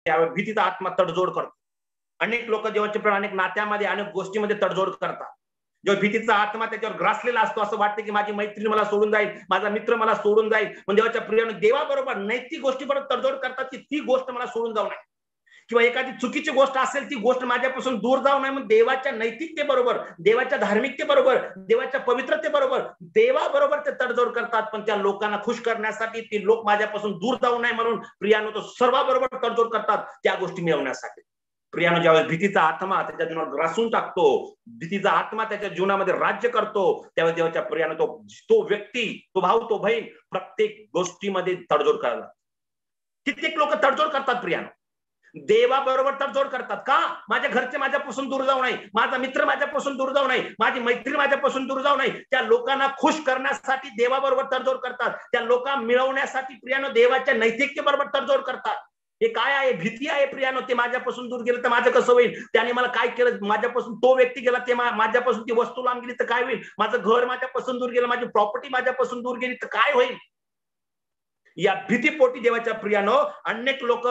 त्यावेळी भीतीचा आत्मा तडजोड करतो. अनेक लोक देवाचे प्रेम अनेक नात्यामध्ये अनेक गोष्टीमध्ये तडजोड करतात. जेव्हा भीतीचा आत्मा त्याच्यावर ग्रासलेला असतो, असं वाटतं की माझी मैत्रीण मला सोडून जाईल, माझा मित्र मला सोडून जाईल, पण देवाच्या प्रियाने देवाबरोबर नैतिक गोष्टीबरोबर तडजोड करतात की ती गोष्ट मला सोडून जाऊ नये, किंवा एखादी चुकीची गोष्ट असेल ती गोष्ट माझ्यापासून दूर जाऊ नये. मग देवाच्या नैतिकतेबरोबर, देवाच्या धार्मिकतेबरोबर, देवाच्या पवित्रतेबरोबर, देवाबरोबर ते तडजोड करतात. पण त्या लोकांना खुश करण्यासाठी, ती लोक माझ्यापासून दूर जाऊ नये म्हणून प्रियानो तो सर्वाबरोबर तडजोड करतात त्या गोष्टी मिळवण्यासाठी. प्रियानो, ज्यावेळेस भीतीचा आत्मा त्याच्या जीवनावर ग्रासून टाकतो, भीतीचा आत्मा त्याच्या जीवनामध्ये राज्य करतो, त्यावेळेस देवाच्या प्रियानो तो व्यक्ती, तो भाऊ, तो बहीण प्रत्येक गोष्टीमध्ये तडजोड करतात. कित्येक लोक तडजोड करतात प्रियानो, देवाबरोबर तडजोड करतात. का? माझ्या घरचे माझ्यापासून दूर जाऊ नये, माझा मित्र माझ्यापासून दूर जाऊ नये, माझी मैत्रीण माझ्यापासून दूर जाऊ नये. त्या लोकांना खुश करण्यासाठी देवाबरोबर तडजोड करतात. त्या लोकांना मिळवण्यासाठी प्रियानो देवाच्या नैतिकतेबरोबर तडजोड करतात. हे काय आहे? भीती आहे प्रियानो. ते माझ्यापासून दूर गेलं तर माझं कसं होईल? त्याने मला काय केलं? माझ्यापासून तो व्यक्ती गेला, ते माझ्यापासून ती वस्तू लांब गेली तर काय होईल? माझं घर माझ्यापासून दूर गेलं, माझी प्रॉपर्टी माझ्यापासून दूर गेली तर काय होईल? या भीतीपोटी देवाच्या प्रियानो अनेक लोक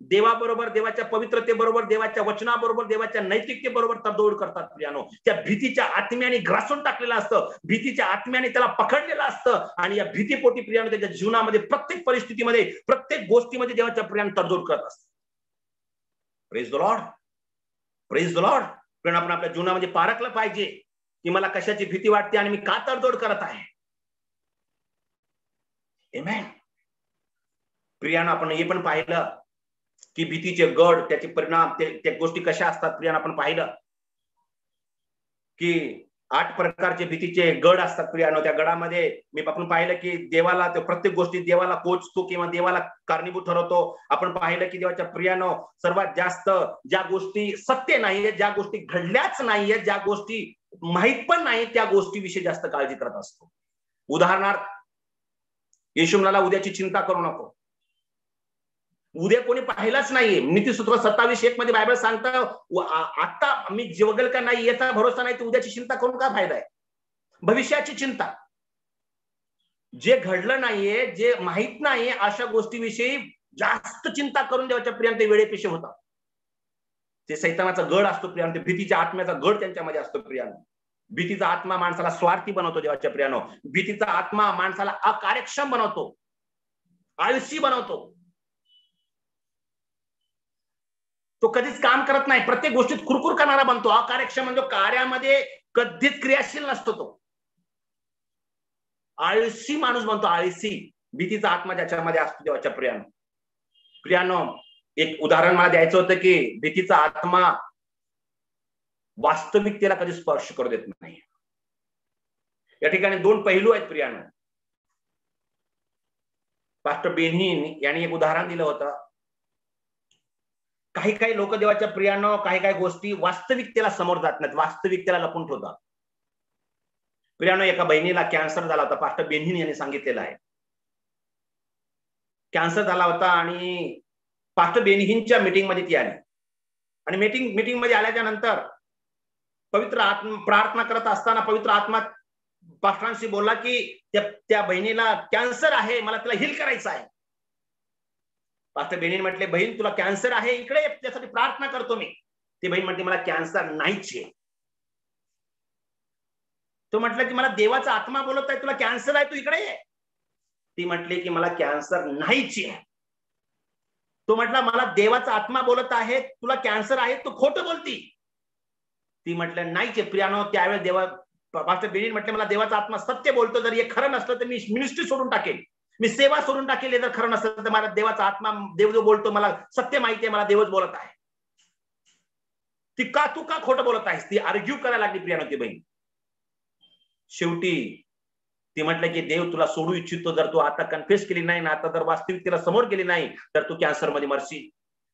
देवाबरोबर, देवाच्या पवित्रतेबरोबर, देवाच्या वचनाबरोबर, देवाच्या नैतिकतेबरोबर तडजोड करतात प्रियानो. त्या भीतीच्या आत्म्याने ग्रासून टाकलेलं असतं, भीतीच्या आत्म्याने त्याला पकडलेलं असतं, आणि या भीतीपोटी प्रियानो त्याच्या जीवनामध्ये प्रत्येक परिस्थितीमध्ये, प्रत्येक गोष्टीमध्ये देवाच्या प्रियाने तडजोड करत असतं. Praise the lord, praise the Lord. पण आपण आपल्या जीवनामध्ये पारखलं पाहिजे की मला कशाची भीती वाटते आणि मी का तडजोड करत आहे. आमेन. प्रियानं आपण हे पण पाहिलं की भीतीचे गड, त्याचे परिणाम, त्या गोष्टी कशा असतात. प्रियानं आपण पाहिलं की 8 प्रकारचे भीतीचे गड असतात प्रियानो. त्या गडामध्ये मी आपण पाहिलं की देवाला, प्रत्येक गोष्टी देवाला कोचतो किंवा देवाला कारणीभूत ठरवतो. आपण पाहिलं की देवाच्या प्रियानो सर्वात जास्त ज्या गोष्टी सत्य नाहीये, ज्या गोष्टी घडल्याच नाहीये, ज्या गोष्टी माहित पण नाही, त्या गोष्टीविषयी जास्त काळजी करत असतो. उदाहरणार्थ, येशू म्हणाला उद्याची चिंता करू नको. उद्या कोणी पाहिलाच नाहीये. नीतिसूत्र 27:1 मध्ये बायबल सांगतं आता मी जगल का नाही याचा भरोसा नाही, तर उद्याची चिंता करून काय फायदा आहे? भविष्याची चिंता, जे घडलं नाहीये, जे माहित नाहीये, अशा गोष्टीविषयी जास्त चिंता करून देवाच्या प्रियांत वेळेपेशे होतात. ते सैतानाचा गड असतो प्रियानो, ते भीतीच्या आत्म्याचा गड त्यांच्यामध्ये असतो प्रियानो. भीतीचा आत्मा माणसाला स्वार्थी बनवतो देवाच्या प्रियानो. भीतीचा आत्मा माणसाला अकार्यक्षम बनवतो, आळशी बनवतो. तो कधीच काम करत नाही, प्रत्येक गोष्टीत कुरकुर करणारा बनतो. अकार्यक्षम म्हणजे कार्यामध्ये कधीच क्रियाशील नसतो. तो आळशी माणूस बनतो, आळशी. भीतीचा आत्मा ज्याच्यामध्ये असतो देवाच्या प्रियानो. एक उदाहरण मला द्यायचं होतं की भीतीचा आत्मा वास्तविकतेला कधी स्पर्श करू देत नाही. या ठिकाणी 2 पैलू आहेत प्रियानो. पास्टर बेनिन यांनी एक उदाहरण दिलं होतं. काही काही लोक देवाच्या प्रियानो काही काही गोष्टी वास्तविकतेला समोर जात नाहीत, वास्तविकतेला लपून ठेवतात. प्रियानो, एका बहिणीला कॅन्सर झाला होता. पास्टर बेनिन यांनी सांगितलेलं आहे. कॅन्सर झाला होता आणि पास्टर बेनिनच्या मीटिंग मध्ये ती आली, आणि मीटिंग मध्ये आल्याच्या नंतर पवित्र आत्मा प्रार्थना करत असताना पवित्र आत्मा पास्टरांशी बोलला की त्या बहिणीला कॅन्सर आहे, मला तिला हील करायचं आहे. पास्टर बेनिन म्हटले, बहीण तुला कॅन्सर आहे, इकडे त्यासाठी प्रार्थना करतो मी. ती बहीण म्हटली मला कॅन्सर नाहीच आहे. तो म्हटलं की मला देवाचा आत्मा बोलत आहे, तुला कॅन्सर आहे, तू इकडे ये. ती म्हटली की मला कॅन्सर नाहीच आहे. तो म्हटला मला देवाचा आत्मा बोलत आहे, तुला कॅन्सर आहे, तू खोटं बोलती. ती म्हटलं नाहीच आहे. प्रियानो, त्यावेळेस पास्टर बेनिन म्हटले मला देवाचा आत्मा सत्य बोलतो, जर हे खरं नसलं तर मी मिनिस्ट्री सोडून टाकेल, मी सेवा सोडून टाकेल. जर खरं नसलं तर मला देवाचा आत्मा, देव जो बोलतो मला सत्य माहिती आहे, मला देवच बोलत आहे. तू का खोटं बोलत आहेस? ती आर्ग्यू करायला लागली प्रियानो ती बहीण. शेवटी ती म्हटलं की देव तुला सोडू इच्छितो, जर तू आता कन्फेस केली नाही ना, आता जर वास्तविकतेला समोर गेली नाही तर तू कॅन्सर मध्ये मरशील.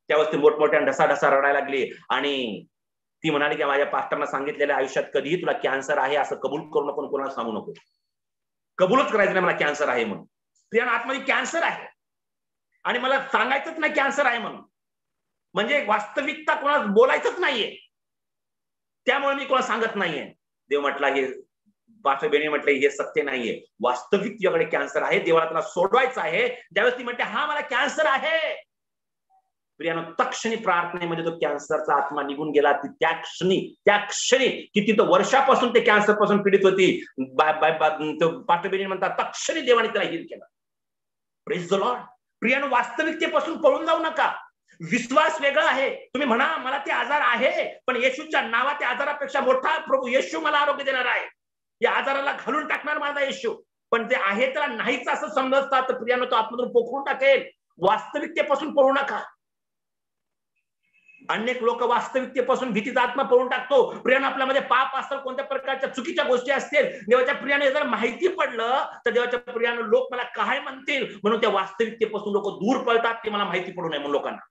त्यावेळेस ती मोठमोठ्या ढसा रडायला लागली आणि ती म्हणाली की माझ्या पास्टरना सांगितलेल्या आयुष्यात कधीही तुला कॅन्सर आहे असं कबूल करू नको, कोणाला सांगू नको. कबूलच करायचं नाही मला कॅन्सर आहे म्हणून. प्रियानो, आतमध्ये कॅन्सर आहे आणि मला सांगायचंच नाही कॅन्सर आहे म्हणून. म्हणजे वास्तविकता कोणाला बोलायचंच नाहीये, त्यामुळे मी कोणाला सांगत नाहीये. देव म्हटला, हे पास्टर बेनिन म्हटलं हे सत्य नाहीये. वास्तविक तुझ्याकडे कॅन्सर आहे, देवाला तुला सोडवायचं आहे. ज्यावेळेस ती म्हणते हा मला कॅन्सर आहे, प्रियानो तक्षणी प्रार्थनेमध्ये तो कॅन्सरचा आत्मा निघून गेला. त्या क्षणी किती तो वर्षापासून ते कॅन्सर पासून पीडित होती. पाठबेनी म्हणतात तक्षणी देवाने त्याला हील केला. Praise the lord. प्रियानो वास्तविकतेपासून पळून जाऊ नका. विश्वास वेगळा आहे. तुम्ही म्हणा मला ते आजार आहे, पण येशूच्या नावात त्या आजारापेक्षा मोठा प्रभू येशू मला आरोग्य देणार आहे. या आजाराला घालून टाकणार माझा येशू. पण ते आहे त्याला नाहीच असं समजतात तर प्रियानो तो आतमधून पोखरून टाकेल. वास्तविकतेपासून पळू नका. अनेक लोक वास्तविकतेपासून भीतीचा आत्मा पळून टाकतो. प्रियानो आपल्यामध्ये पाप असतात, कोणत्या प्रकारच्या चुकीच्या गोष्टी असतील, देवाच्या प्रियाने जर माहिती पडलं तर देवाच्या प्रियानं लोक मला काय म्हणतील म्हणून त्या वास्तविकतेपासून लोक दूर पळतात. ते मला माहिती पडू नये म्हणून लोकांना.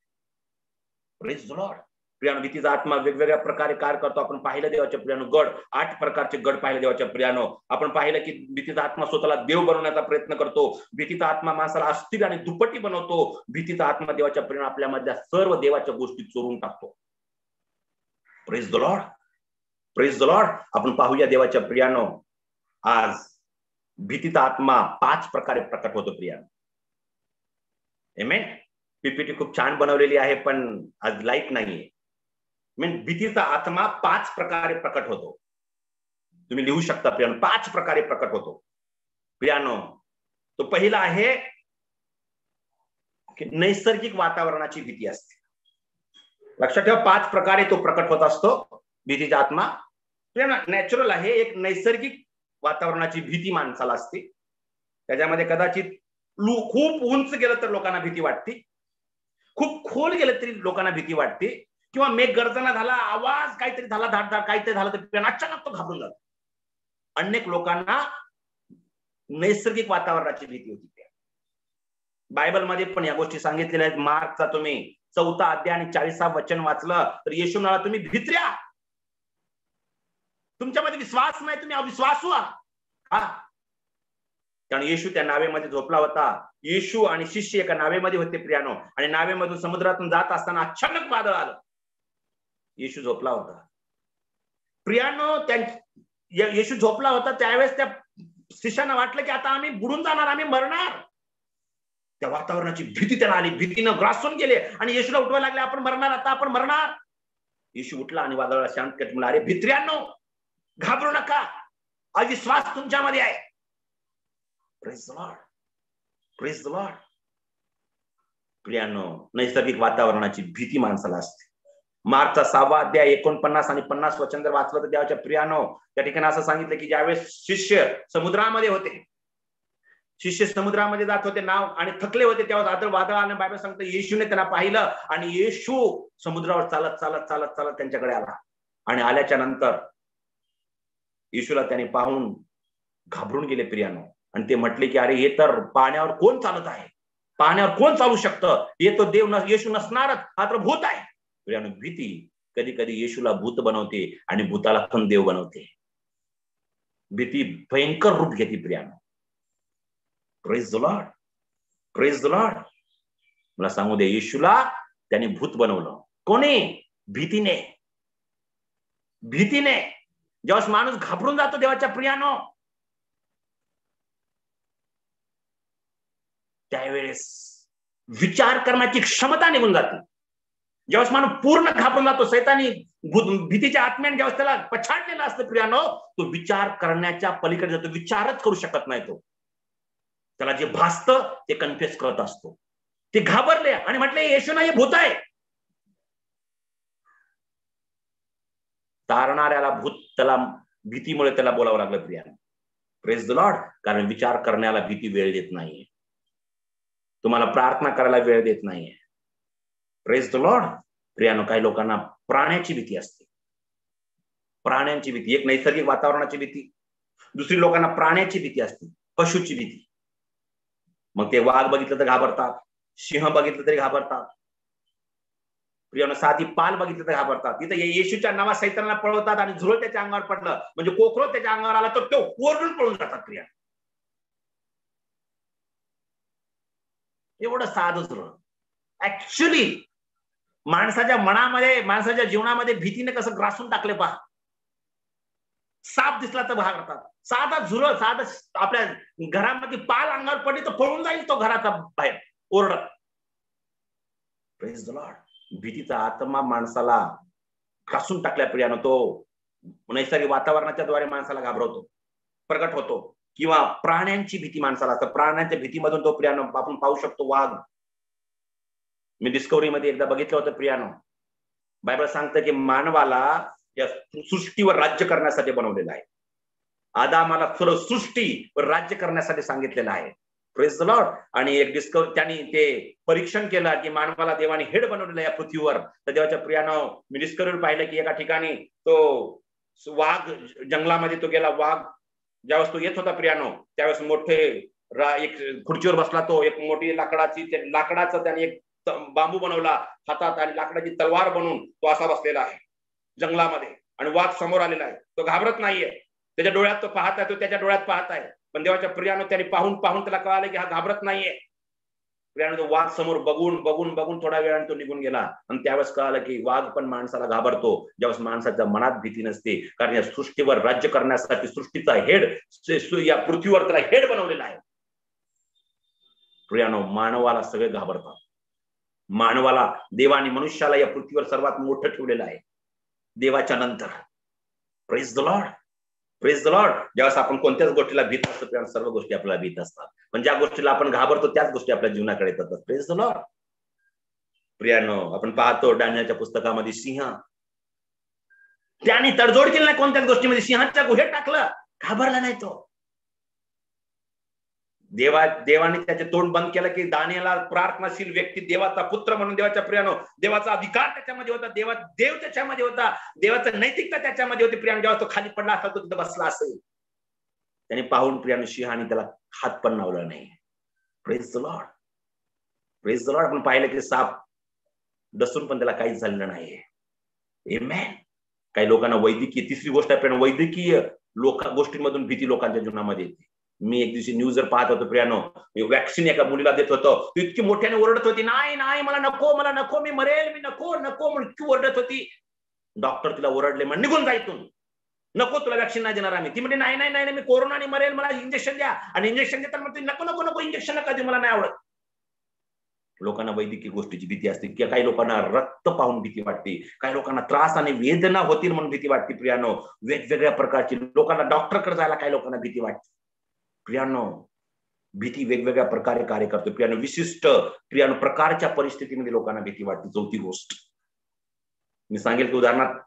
Praise the lord. प्रियानो भीतीचा आत्मा वेगवेगळ्या प्रकारे कार्य करतो. आपण पाहिलं देवाच्या प्रियानो 8 प्रकारचे गड पाहिले देवाच्या प्रियानो. आपण पाहिलं की भीतीचा आत्मा स्वतःला देव बनवण्याचा प्रयत्न करतो. भीतीचा आत्मा माणसाला अस्थिर आणि दुपटी बनवतो. भीतीचा आत्मा देवाच्या प्रियानो आपल्यामधल्या सर्व देवाच्या गोष्टी चोरून टाकतो. Praise the lord. Praise the Lord. आपण पाहूया देवाच्या प्रियानो आज भीतीचा आत्मा 5 प्रकारे प्रकट होतो प्रियानो. आमेन. पीपीटी खूप छान बनवलेली आहे पण आज लाईट नाहीये. भीतीचा आत्मा 5 प्रकारे प्रकट होतो. तुम्ही लिहू शकता प्रियानो. 5 प्रकारे प्रकट होतो प्रियानो. तो पहिला आहे की नैसर्गिक वातावरणाची भीती असते. लक्षात ठेवा 5 प्रकारे तो प्रकट होत असतो भीतीचा आत्मा. प्रियानो नॅचरल आहे. एक नैसर्गिक वातावरणाची भीती माणसाला असते. त्याच्यामध्ये कदाचित खूप उंच गेलं तर लोकांना भीती वाटते, खूप खोल गेलं तरी लोकांना भीती वाटते, किंवा मेघगर्जना झाला, आवाज काहीतरी झाला, धाडधाड काहीतरी झालं तर अचानक तो घाबरून जातो. अनेक लोकांना नैसर्गिक वातावरणाची भीती होती. बायबलमध्ये पण या गोष्टी सांगितलेल्या आहेत. मार्कचा तुम्ही 4 अध्याय आणि 40 वचन वाचलं तर येशू म्हणाला तुम्ही भित्र्या, तुमच्यामध्ये विश्वास नाही, तुम्ही अविश्वासू आहात. कारण येशू त्या नावेमध्ये झोपला होता. येशू आणि शिष्य एका नावेमध्ये होते प्रियानो. आणि नावेमधून समुद्रातून जात असताना अचानक वादळ आलं. येशू झोपला होता प्रियानो. येशू झोपला होता त्यावेळेस त्या शिष्यांना वाटलं की आता आम्ही बुडून जाणार, आम्ही मरणार. त्या वातावरणाची भीती त्यांना आली. भीतीनं ग्रासून गेले आणि येशूला उठवायला लागले, आपण मरणार, आता आपण मरणार. येशू उठला आणि वादळाला शांत करत म्हणला, अरे भित्र्यांनो घाबरू नका, अविश्वास तुमच्यामध्ये आहे. Praise the lord. Praise the lord. प्रियानो नैसर्गिक वातावरणाची भीती माणसाला असते. मार्कचा 6 अध्याय 49 आणि 50 वचन जर वाचलं तर देवाच्या प्रियानो त्या ठिकाणी असं सांगितलं की ज्यावेळेस शिष्य समुद्रामध्ये होते, शिष्य समुद्रामध्ये जात होते नाव आणि थकले होते, तेव्हा वादळ आलं. बायबल सांगतं येशूने त्यांना पाहिलं आणि येशू समुद्रावर चालत चालत चालत चालत त्यांच्याकडे आला. आणि आल्याच्या नंतर येशूला त्याने पाहून घाबरून गेले प्रियानो. आणि ते म्हटले की अरे हे तर पाण्यावर कोण चालत आहे, पाण्यावर कोण चालू शकतं, हे तो देव येशू नसणारच, हा तर भूत आहे. प्रियानो भीती कधी कधी येशूला भूत बनवते आणि भूताला पण देव बनवते. भीती भयंकर रूप घेते प्रियानो. Praise the lord. Praise the lord. मला सांगू दे, येशूला त्याने भूत बनवलं. कोणी? भीतीने. भीतीने. जेव्हा माणूस घाबरून जातो देवाच्या प्रियानो, त्यावेळेस विचार करण्याची क्षमता निघून जाते. जेव्हा माणूस पूर्ण घाबरून जातो, सैतानी भीतीच्या आत्म्याने जेव्हा त्याला पछाडलेला असतं प्रियानो, तो विचार करण्याच्या पलीकडे जातो. विचारच करू शकत नाही तो. त्याला जे भासतं ते कन्फ्युज करत असतो. ते घाबरले आणि म्हटले येशू नाही, हे भूत आहे. तारणाऱ्याला भूत त्याला भीतीमुळे त्याला बोलावं लागलं प्रियानो. Praise the Lord. कारण विचार करण्याला भीती वेळ देत नाहीये, तुम्हाला प्रार्थना करायला वेळ देत नाहीये. Praise the lord. प्रियानो काही लोकांना प्राण्याची भीती असते. प्राण्यांची भीती एक नैसर्गिक वातावरणाची भीती. दुसरी लोकांना प्राण्याची भीती असते, पशुची भीती. मग ते वाघ बघितलं तर घाबरतात, सिंह बघितलं तरी घाबरतात, प्रियानो साधी पाल बघितलं तर घाबरतात. तिथे येशूच्या नावात सैतानाला पळवतात आणि झुरळ त्याच्या अंगावर पडलं म्हणजे कोकरो त्याच्या अंगावर आला तर तो ओरडून पळून जातात. प्रिया एवढं साधं झुरळ. ऍक्च्युली माणसाच्या मनामध्ये, माणसाच्या जीवनामध्ये भीतीने कसं ग्रासून टाकले पहा. साप दिसला तर घाबरतात. साधा झुरळ, साधा आपल्या घरामध्ये पाल अंगावर पडली तर पळून जाईल तो घराचा बाहेर ओरडत. Praise the Lord. भीतीचा आत्मा माणसाला घासून टाकल्या प्रियानं. तो नैसर्गिक वातावरणाच्या द्वारे माणसाला घाबरवतो, प्रगट होतो. किंवा प्राण्यांची भीती माणसाला असतं. प्राण्यांच्या भीतीमधून तो प्रियानं आपण पाहू शकतो वाघ. मी डिस्कवरी मध्ये एकदा बघितलं होतं प्रियानो. बायबल सांगतं की मानवाला या सृष्टीवर राज्य करण्यासाठी बनवलेलं आहे. आदामाला सर्व सृष्टीवर राज्य करण्यासाठी सांगितलेलं आहे. Praise the Lord. आणि एक डिस्कवरी त्यांनी ते परीक्षण केलं की मानवाला देवाने हेड बनवलेलं आहे या पृथ्वीवर. तर देवाच्या प्रियानं मी डिस्कवरीवर पाहिलं की एका ठिकाणी तो वाघ जंगलामध्ये तो गेला. वाघ ज्यावेळेस तो येत होता प्रियानो, त्यावेळेस मोठे एक खुर्चीवर बसला तो. एक मोठी लाकडाचं त्याने एक बांबू बनवला हातात आणि लाकडाची तलवार बनवून तो असा बसलेला आहे जंगलामध्ये. आणि वाघ समोर आलेला आहे. तो घाबरत नाहीये. त्याच्या डोळ्यात तो पाहत आहे, तो त्याच्या डोळ्यात पाहत आहे. पण देवाच्या प्रियानं त्याने पाहून त्याला कळालं की हा घाबरत नाहीये. प्रियानं तो वाघ समोर बघून थोडा वेळाने तो निघून गेला. आणि त्यावेळेस कळालं की वाघ पण माणसाला घाबरतो ज्यावेळेस माणसाच्या मनात भीती नसते. कारण या सृष्टीवर राज्य करण्यासाठी सृष्टीचा हेड या पृथ्वीवर त्याला हेड बनवलेला आहे. प्रियानो, मानवाला सगळे घाबरतात. मानवाला, देवाने मनुष्याला या पृथ्वीवर सर्वात मोठं ठेवलेलं आहे देवाच्या नंतर. Praise the lord. Praise the Lord. ज्यावेळेस आपण कोणत्याच गोष्टीला भीत असतो तेव्हा सर्व गोष्टी आपल्याला भीत असतात. पण ज्या गोष्टीला आपण घाबरतो त्याच गोष्टी आपल्या जीवनाकडे येतात. Praise the lord. प्रियानो, आपण पाहतो डानियलच्या पुस्तकामध्ये सिंह, त्याने तडजोड केली नाही कोणत्याच गोष्टीमध्ये. सिंहाच्या गुहेत टाकलं, घाबरला नाही तो. देवाने त्याचे तोंड बंद केलं की दानियेलला प्रार्थनाशील व्यक्ती, देवाचा पुत्र म्हणून देवाच्या प्रियानो, देवाचा अधिकार त्याच्यामध्ये होता, देव त्याच्यामध्ये होता, देवाचं नैतिकता त्याच्यामध्ये होती. प्रियानो, जेव्हा तो खाली पडला असता तो तिथं बसला असेल. त्याने पाहून प्रियानो सिंहाने त्याला हात पण लावला नाही. Praise the lord. Praise the Lord. आपण पाहिलं की साप डसून पण त्याला काहीच झालेलं नाहीये. आमेन. काही लोकांना वैद्यकीय, तिसरी गोष्ट आहे, वैद्यकीय गोष्टींमधून भीती लोकांच्या जीवनामध्ये येते. मी एक दिवशी न्यूज जर पाहत होतो प्रियानो, वॅक्सिन एका मुलीला देत होतो, ती इतकी मोठ्याने ओरडत होती, नाही नाही मला नको, मी मरेल, मी नको म्हणून इतकी ओरडत होती. डॉक्टर तिला ओरडले, म्हण निघून जायतून, नको तुला वॅक्सिन नाही देणार आम्ही. ती म्हणजे नाही मी कोरोनाने मरेल, मला इंजेक्शन द्या. आणि इंजेक्शन देतात म्हणते नको इंजेक्शन नका देऊ, मला नाही आवडत. लोकांना वैद्यकीय गोष्टीची भीती असते. किंवा काही लोकांना रक्त पाहून भीती वाटते, काही लोकांना त्रास आणि वेदना होतील म्हणून भीती वाटते. प्रियानो, वेगवेगळ्या प्रकारची लोकांना डॉक्टरकडे जायला काही लोकांना भीती वाटते. प्रियानो, भीती वेगवेगळ्या प्रकारे कार्य करतो. प्रियानो, विशिष्ट प्रियानो प्रकारच्या परिस्थितीमध्ये लोकांना भीती वाटते. चौथी गोष्ट मी सांगेल की उदाहरणार्थ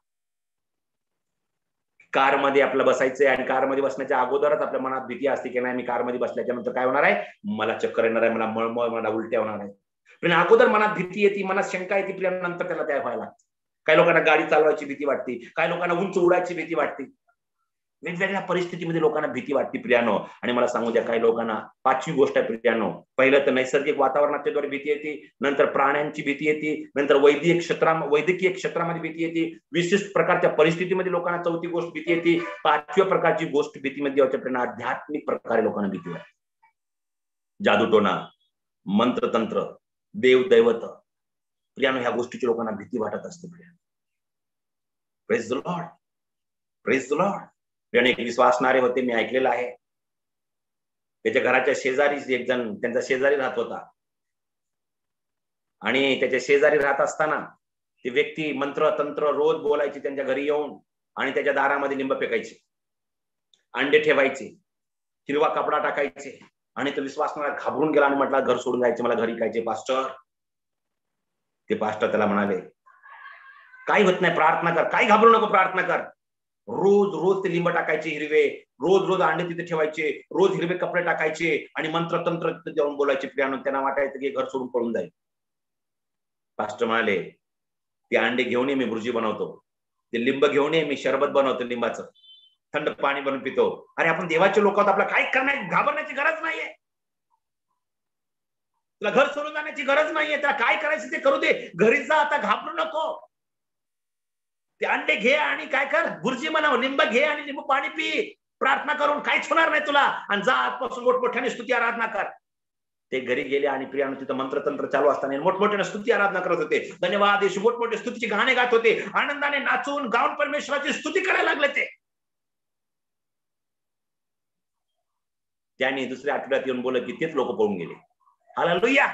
कारमध्ये आपल्याला बसायचंय आणि कारमध्ये बसण्याच्या अगोदरच आपल्या मनात भीती असते की नाही, मी कारमध्ये बसल्याच्या नंतर काय होणार आहे, मला चक्कर येणार आहे, मला मळमळ, मला उलट्या होणार आहे. पण अगोदर मनात भीती येते, मनात शंका येते, प्रियानो नंतर त्याला त्या व्हायला लागतं. काही लोकांना गाडी चालवायची भीती वाटते, काही लोकांना उंच उडायची भीती वाटते. वेगवेगळ्या परिस्थितीमध्ये लोकांना भीती वाटते प्रियानो. आणि मला सांगू द्या, काही लोकांना पाचवी गोष्ट आहे प्रियानो, पहिलं तर नैसर्गिक वातावरणाच्या द्वारे भीती येते, नंतर प्राण्यांची भीती येते, नंतर वैद्यकीय क्षेत्रामध्ये भीती येते, विशिष्ट प्रकारच्या परिस्थितीमध्ये लोकांना चौथी गोष्ट भीती येते, पाचव्या प्रकारची गोष्ट भीतीमध्ये आध्यात्मिक प्रकारे लोकांना भीती वाटते. जादूटोना, मंत्रतंत्र, देव दैवत, प्रियानो ह्या गोष्टीची लोकांना भीती वाटत असते. Praise the lord. Praise the lord. प्रियानो, एक विश्वासणारे होते, मी ऐकलेलं आहे, त्याच्या घराच्या शेजारी एक जण त्यांचा शेजारी राहत होता. आणि त्याच्या शेजारी राहत असताना ती व्यक्ती मंत्र तंत्र रोज बोलायची त्यांच्या घरी येऊन, आणि त्याच्या दारामध्ये लिंब फेकायचे, अंडे ठेवायचे, हिरवा कपडा टाकायचे. आणि तो विश्वासणारा घाबरून गेला आणि म्हटला, घर सोडून जायचे, मला घरी कायचे पास्टर. ते पास्टर त्याला म्हणाले, काही होत नाही, प्रार्थना कर, काही घाबरू नको, प्रार्थना कर. रोज ते लिंब टाकायचे हिरवे, रोज अंडे तिथे ठेवायचे, रोज हिरवे कपडे टाकायचे आणि मंत्र तंत्र तिथे जाऊन बोलायचे. प्रियानो, त्यांना वाटायचं की घर सोडून पळून जाईल. पास्टर म्हणाले, ते अंडे घेऊन ये, मी भुर्जी बनवतो, ते लिंब घेऊन ये, मी शरबत बनवतो, लिंबाचं थंड पाणी बनवून पितो. अरे आपण देवाचे लोक आहोत, आपल्याला काय करण्याची, घाबरण्याची गरज नाहीये. तुला घर सोडून जाण्याची गरज नाहीये, त्याला काय करायचं ते करू दे, घरी जा, आता घाबरू नको. ते अंडे घे आणि काय कर, भुर्जी बनव, लिंब घे आणि लिंबू पाणी पी, प्रार्थना करून काहीच होणार नाही तुला, आणि जा आजपासून मोठमोठ्याने स्तुती आराधना कर. ते घरी गेले आणि प्रियानो तिथं मंत्रतंत्र चालू असताना मोठमोठ्याने स्तुती आराधना करत होते. धन्यवाद येशू, मोठमोठे स्तुतीची गाणे गात होते, आनंदाने नाचून गाऊन परमेश्वराची स्तुती करायला लागले. त्यांनी दुसऱ्या आठवड्यात येऊन बोलत की तेच लोक पळून गेले. हालेलुया.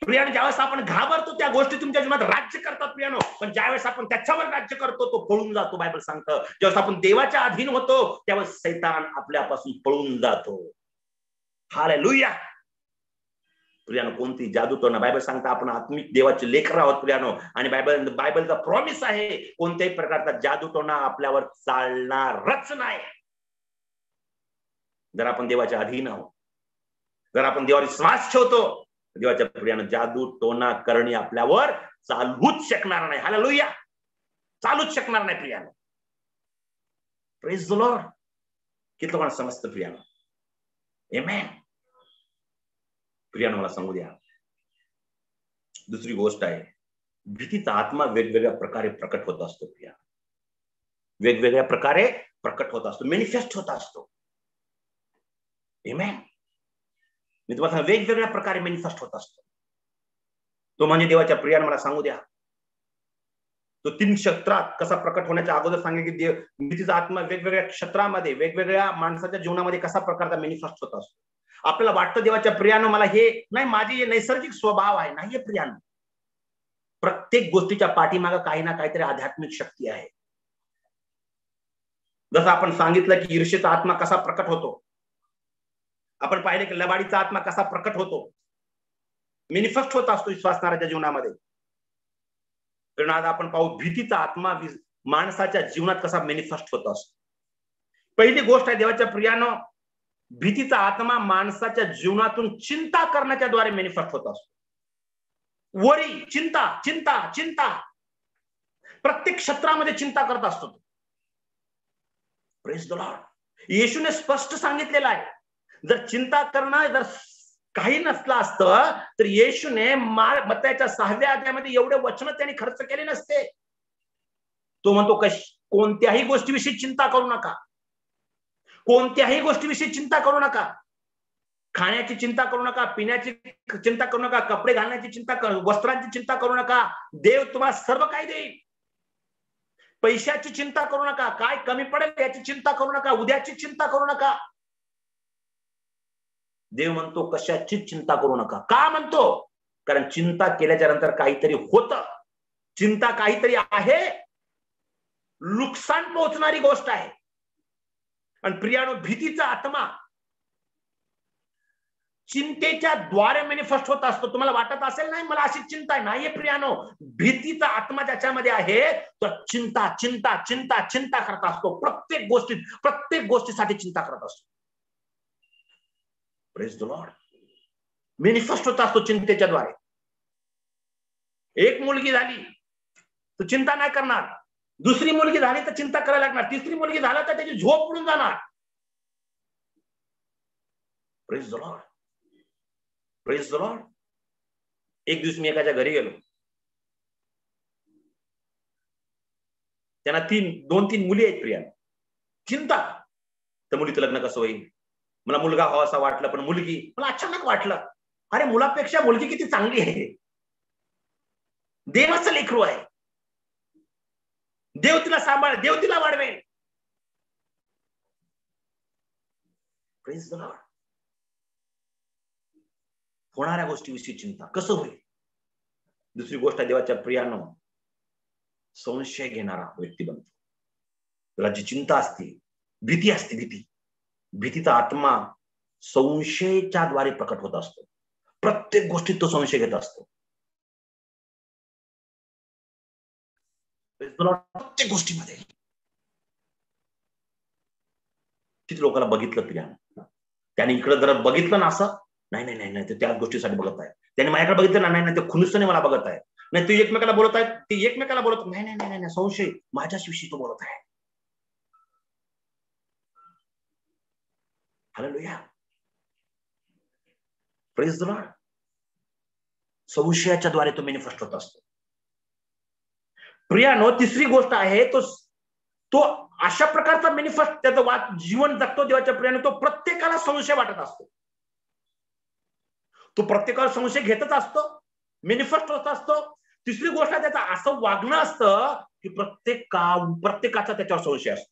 प्रियानो, ज्यावेळेस आपण घाबरतो त्या गोष्टी तुमच्या जीवनात राज्य करतात प्रियानो, पण ज्यावेळेस आपण त्याच्यावर राज्य करतो तो पळून जातो. बायबल सांगतं ज्यावेळेस आपण देवाच्या अधीन होतो त्यावेळेस सैतान आपल्यापासून पळून जातो. हालेलुया. प्रियानो, कोणती जादूटोना, बायबल सांगता आपण आत्मिक देवाचे लेकर आहोत प्रियानो, आणि बायबलचा प्रॉमिस आहे कोणत्याही प्रकारचा जादूटोना आपल्यावर चालणारच नाही. जर आपण देवाच्या अधीन आहोत, जर आपण देवावर विश्वास ठेवतो, देवाच्या प्रियानं जादू टोना करणे आपल्यावर चालूच शकणार नाही. हालेलुया. चालूच शकणार नाही प्रियानं. Praise the Lord. किती लोकांना समजतं प्रियानं? आमेन. प्रियानं, मला सांगू द्या, दुसरी गोष्ट आहे, भीतीचा आत्मा वेगवेगळ्या प्रकारे प्रकट होत असतो प्रिया, वेगवेगळ्या प्रकारे प्रकट होत असतो, मॅनिफेस्ट होत असतो. आमेन. मी तुम्हाला वेगवेगळ्या प्रकारे मॅनिफेस्ट होत असतो. तो म्हणजे देवाच्या प्रियानं मला सांगू द्या, तो 3 क्षेत्रात कसा प्रकट होण्याच्या अगोदर सांगे की भीतीचा आत्मा वेगवेगळ्या क्षेत्रामध्ये, वेगवेगळ्या माणसाच्या जीवनामध्ये कसा प्रकारचा मॅनिफेस्ट होत असतो. आपल्याला वाटतं देवाच्या प्रियानं मला हे नाही, माझी हे नैसर्गिक स्वभाव आहे. नाहीये प्रियानं. प्रत्येक गोष्टीच्या पाठीमागे काही ना काहीतरी आध्यात्मिक शक्ती आहे. जसं आपण सांगितलं की ईर्ष्येचा आत्मा कसा प्रकट होतो, आपण पाहिले की लबाडीचा आत्मा कसा प्रकट होतो, मॅनिफेस्ट होत असतो विश्वासणाऱ्याच्या जीवनामध्ये. कारण आज आपण पाहू भीतीचा आत्मा माणसाच्या जीवनात कसा मॅनिफेस्ट होत असतो. पहिली गोष्ट आहे देवाच्या प्रियानं, भीतीचा आत्मा माणसाच्या जीवनातून चिंता करण्याच्या द्वारे मॅनिफेस्ट होत असतो. वरी, चिंता चिंता चिंता, प्रत्येक क्षेत्रामध्ये चिंता करत असतो. Praise the Lord. येशूने स्पष्ट सांगितलेलं आहे, जर चिंता करणं जर काही नसलं असतं तर येशूने मत्ताच्या 6व्या अध्यायामध्ये एवढे वचन त्यांनी खर्च केले नसते. तो म्हणतो कोणत्याही गोष्टीविषयी चिंता करू नका, कोणत्याही गोष्टीविषयी चिंता करू नका. खाण्याची चिंता करू नका, पिण्याची चिंता करू नका, कपडे घालण्याची चिंता करू, वस्त्रांची चिंता करू नका. देव तुम्हाला सर्व काही देईल. पैशाची चिंता करू नका, काय कमी पडेल याची चिंता करू नका, उद्याची चिंता करू नका. देव म्हणतो कशाची चिंता करू नका. का म्हणतो? कारण चिंता केल्याच्या नंतर काहीतरी होतं. चिंता काहीतरी आहे, नुकसान पोहोचणारी गोष्ट आहे. आणि प्रियानो, भीतीचा आत्मा चिंतेच्या द्वारे मॅनिफेस्ट होत असतो. तुम्हाला वाटत असेल नाही मला अशी चिंता आहे, नाहीये प्रियानो. भीतीचा आत्मा ज्याच्यामध्ये आहे तो चिंता चिंता चिंता चिंता करत असतो. प्रत्येक गोष्टीसाठी चिंता करत असतो. Praise the Lord. मॅनिफेस्ट होत असतो चिंतेच्या द्वारे. एक मुलगी झाली तर चिंता नाही करणार, दुसरी मुलगी झाली तर चिंता करायला लागणार, तिसरी मुलगी झाला तर त्याची झोप उडून जाणार. Praise the lord. Praise the Lord. एक दिवस मी एकाच्या घरी गेलो, त्यांना 2-3 मुली आहेत प्रिया. चिंता, तर मुलीचं लग्न कसं होईल, मला मुलगा हवा असा वाटलं, पण मुलगी मला अचानक वाटलं अरे मुलापेक्षा मुलगी किती चांगली आहे. देवाचं लेकरू आहे, देव तिला सांभाळ, देव तिला वाढवेल. Praise the Lord. होणाऱ्या गोष्टीविषयी चिंता, कसं होईल. दुसरी गोष्ट देवाच्या प्रियानं, संशय घेणारा व्यक्ती बनतो. त्याला जी चिंता असते, भीती असते, भीतीचा आत्मा संशयाच्या द्वारे प्रकट होत असतो. प्रत्येक गोष्टीत तो संशय घेत असतो. प्रत्येक गोष्टीमध्ये. किती लोकांना बघितलं प्रिया, त्याने इकडे जर बघितलं ना असं, नाही नाही नाही ते त्याच गोष्टीसाठी बघत आहे. त्याने माझ्याकडे बघितलं ना, नाही नाही ते खुनुसने मला बघत आहे. नाही ते एकमेकाला बोलत आहेत, ते एकमेकाला बोलत नाही नाही नाही नाही संशय माझ्याविषयी तो बोलत आहे. हालेलुया. Praise the lord. संशयाच्या द्वारे तो मॅनिफेस्ट होत असतो. प्रियानो, तिसरी गोष्ट आहे तो अशा प्रकारचा मॅनिफेस्ट त्याचं जीवन जगतो देवाच्या प्रियानो. तो प्रत्येकाला संशय वाटत असतो, तो प्रत्येकाला संशय घेतच असतो, मॅनिफेस्ट होत असतो. तिसरी गोष्ट त्याचं असं वागणं असतं की प्रत्येकाचा त्याच्यावर संशय असतो.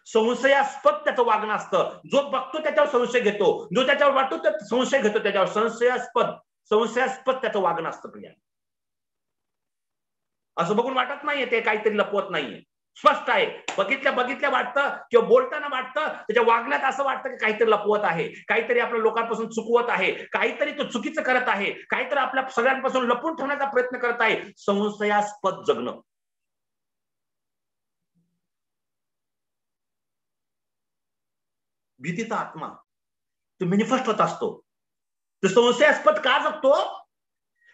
संशयास्पद त्याचं वागणं असतं. जो बघतो त्याच्यावर संशय घेतो, जो त्याच्यावर वाटतो संशय घेतो त्याच्यावर. संशयास्पद संशयास्पद त्याचं वागणं असतं प्रिया. असं बघून वाटत नाहीये ते काहीतरी लपवत नाहीये, स्पष्ट आहे. बघितल्या वाटतं किंवा बोलताना वाटतं, त्याच्या वागण्यात असं वाटतं की काहीतरी लपवत आहे, काहीतरी आपल्या लोकांपासून चुकवत आहे, काहीतरी तो चुकीचं करत आहे, काहीतरी आपल्या सगळ्यांपासून लपवून ठेवण्याचा प्रयत्न करत आहे. संशयास्पद जगणं. भीतीचा आत्मा तो मॅनिफेस्ट होत असतो. तो संशयास्पद का जगतो?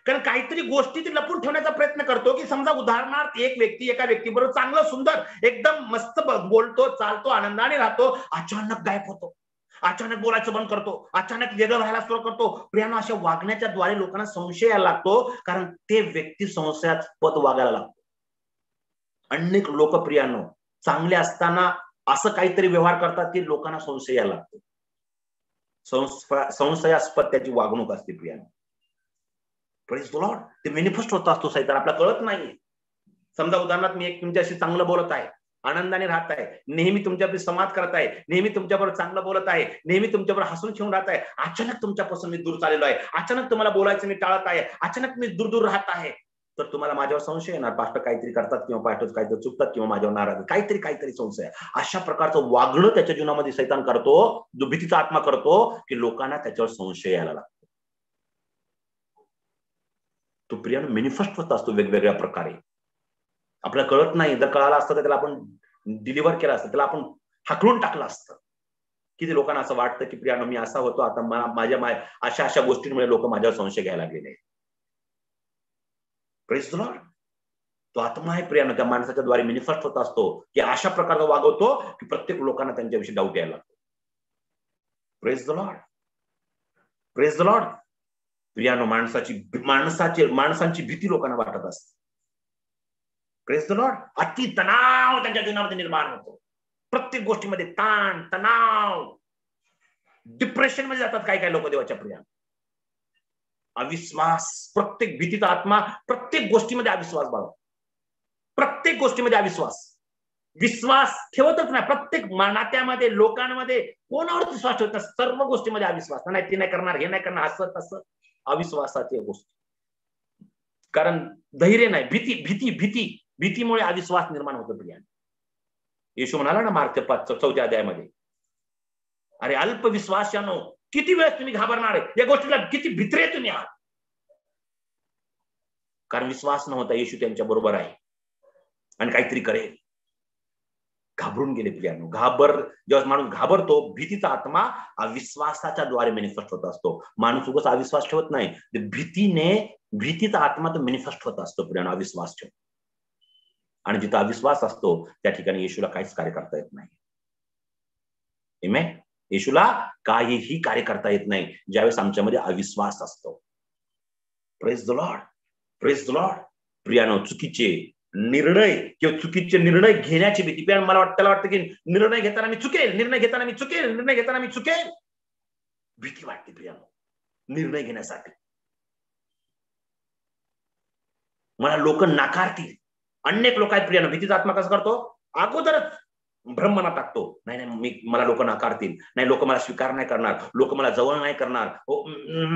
कारण काहीतरी गोष्टी ती लपून ठेवण्याचा प्रयत्न करतो. की समजा उदाहरणार्थ एक व्यक्ती एका व्यक्तीबरोबर चांगलं सुंदर एकदम मस्त बोलतो, चालतो, आनंदाने राहतो, अचानक गायब होतो, अचानक बोलायचं बंद करतो, अचानक वेगळं राहायला सुरू करतो. प्रियानो, अशा वागण्याच्या द्वारे लोकांना संशय यायला लागतो, कारण ते व्यक्ती संशयास्पद वागायला लागतो. अनेक लोक प्रियानो चांगले असताना असं काहीतरी व्यवहार करतात की लोकांना संशय यायला लागतो. संशयास्पद त्याची वागणूक असते प्रियानो. Praise the lord. ते मॅनिफेस्ट होत असतो सैतान, आपल्याला कळत नाहीये. समजा उदाहरणार्थ मी एक तुमच्याशी चांगलं बोलत आहे, आनंदाने राहत आहे, नेहमी तुमच्याबरोबर संवाद करत आहे, नेहमी तुमच्याबरोबर चांगलं बोलत आहे, नेहमी तुमच्याबरोबर हसून खेळून राहत आहे. अचानक तुमच्यापासून मी दूर चाललेलो आहे, अचानक तुम्हाला बोलायचं मी टाळत आहे, अचानक मी दूर दूर राहत आहे, तर तुम्हाला माझ्यावर संशय येणार. पास्टर काहीतरी करतात किंवा पास्टर काहीतरी चुकतात किंवा माझ्यावर नाराज, काहीतरी संशय. अशा प्रकारचं वागणं त्याच्या जीवनामध्ये सैतान करतो, जो भीतीचा आत्मा करतो, की लोकांना त्याच्यावर संशय यायला लागतो. तो प्रियानो मॅनिफेस्ट होत असतो वेगवेगळ्या प्रकारे. आपल्याला कळत नाही. जर कळालं असतं तर त्याला आपण डिलिव्हर केलं असतं, त्याला आपण हाकलून टाकलं असतं. किती लोकांना असं वाटतं की प्रियानो मी असा होतो, आता माझ्या अशा गोष्टींमुळे लोक माझ्यावर संशय घ्यायला लागलेले. Praise the Lord. तो आत्मा आहे प्रियानो, त्या माणसाच्या द्वारे मॅनिफेस्ट होत असतो, की अशा प्रकारचा वागवतो की प्रत्येक लोकांना त्यांच्याविषयी डाऊट यायला लागतो. Praise the lord. Praise the lord. प्रियानो, माणसांची भीती लोकांना वाटत असते. Praise the lord. अति तणाव त्यांच्या जीवनामध्ये निर्माण होतो. प्रत्येक गोष्टीमध्ये ताण, तणाव, डिप्रेशन मध्ये जातात काही लोक देवाच्या प्रियानो. अविश्वास, प्रत्येक भीतीचा आत्मा प्रत्येक गोष्टीमध्ये अविश्वास बाळगतो. प्रत्येक गोष्टीमध्ये विश्वास ठेवतच नाही. प्रत्येक नात्यामध्ये, लोकांमध्ये कोणावर विश्वास ठेवत नाही. सर्व गोष्टीमध्ये अविश्वास. नाही, ते नाही करणार, हे नाही करणार, असं तसं, अविश्वासाची गोष्ट. कारण धैर्य नाही, भीतीमुळे अविश्वास निर्माण होतो प्रियानो. येशू म्हणाला ना मार्क 4 अध्यायामध्ये, अरे अल्पविश्वासानो, किती वेळ तुम्ही घाबरणार आहे, या गोष्टीला किती भित्रे तुम्ही आहात. कारण विश्वास नव्हता येशू त्यांच्या बरोबर आहे आणि काहीतरी करेल. घाबरून गेले प्रियानो. जेव्हा माणूस घाबरतो, भीतीचा आत्मा अविश्वासाच्या द्वारे मॅनिफेस्ट होत असतो. माणूस उगाच अविश्वास ठेवत नाही, भीतीचा आत्मा तो मॅनिफेस्ट होत असतो प्रियानो, अविश्वास ठेवतो. आणि जिथं अविश्वास असतो त्या ठिकाणी येशूला काहीच कार्य करता येत नाही. आमेन. येशूला काहीही कार्य करता येत नाही ज्यावेळेस आमच्यामध्ये अविश्वास असतो. Praise the lord. Praise the lord. प्रियानो, चुकीचे निर्णय घेण्याची भीती. त्याला वाटतं की निर्णय घेताना मी चुकेल, भीती वाटते प्रियानो निर्णय घेण्यासाठी. मला लोक नाकारतील. अनेक लोक आहेत प्रियानो, भीतीचा आत्मा कसं करतो, अगोदरच भ्रम मनात टाकतो, नाही मला लोक नाकारतील, नाही लोक मला स्वीकार नाही करणार, लोक मला जवळ नाही करणार,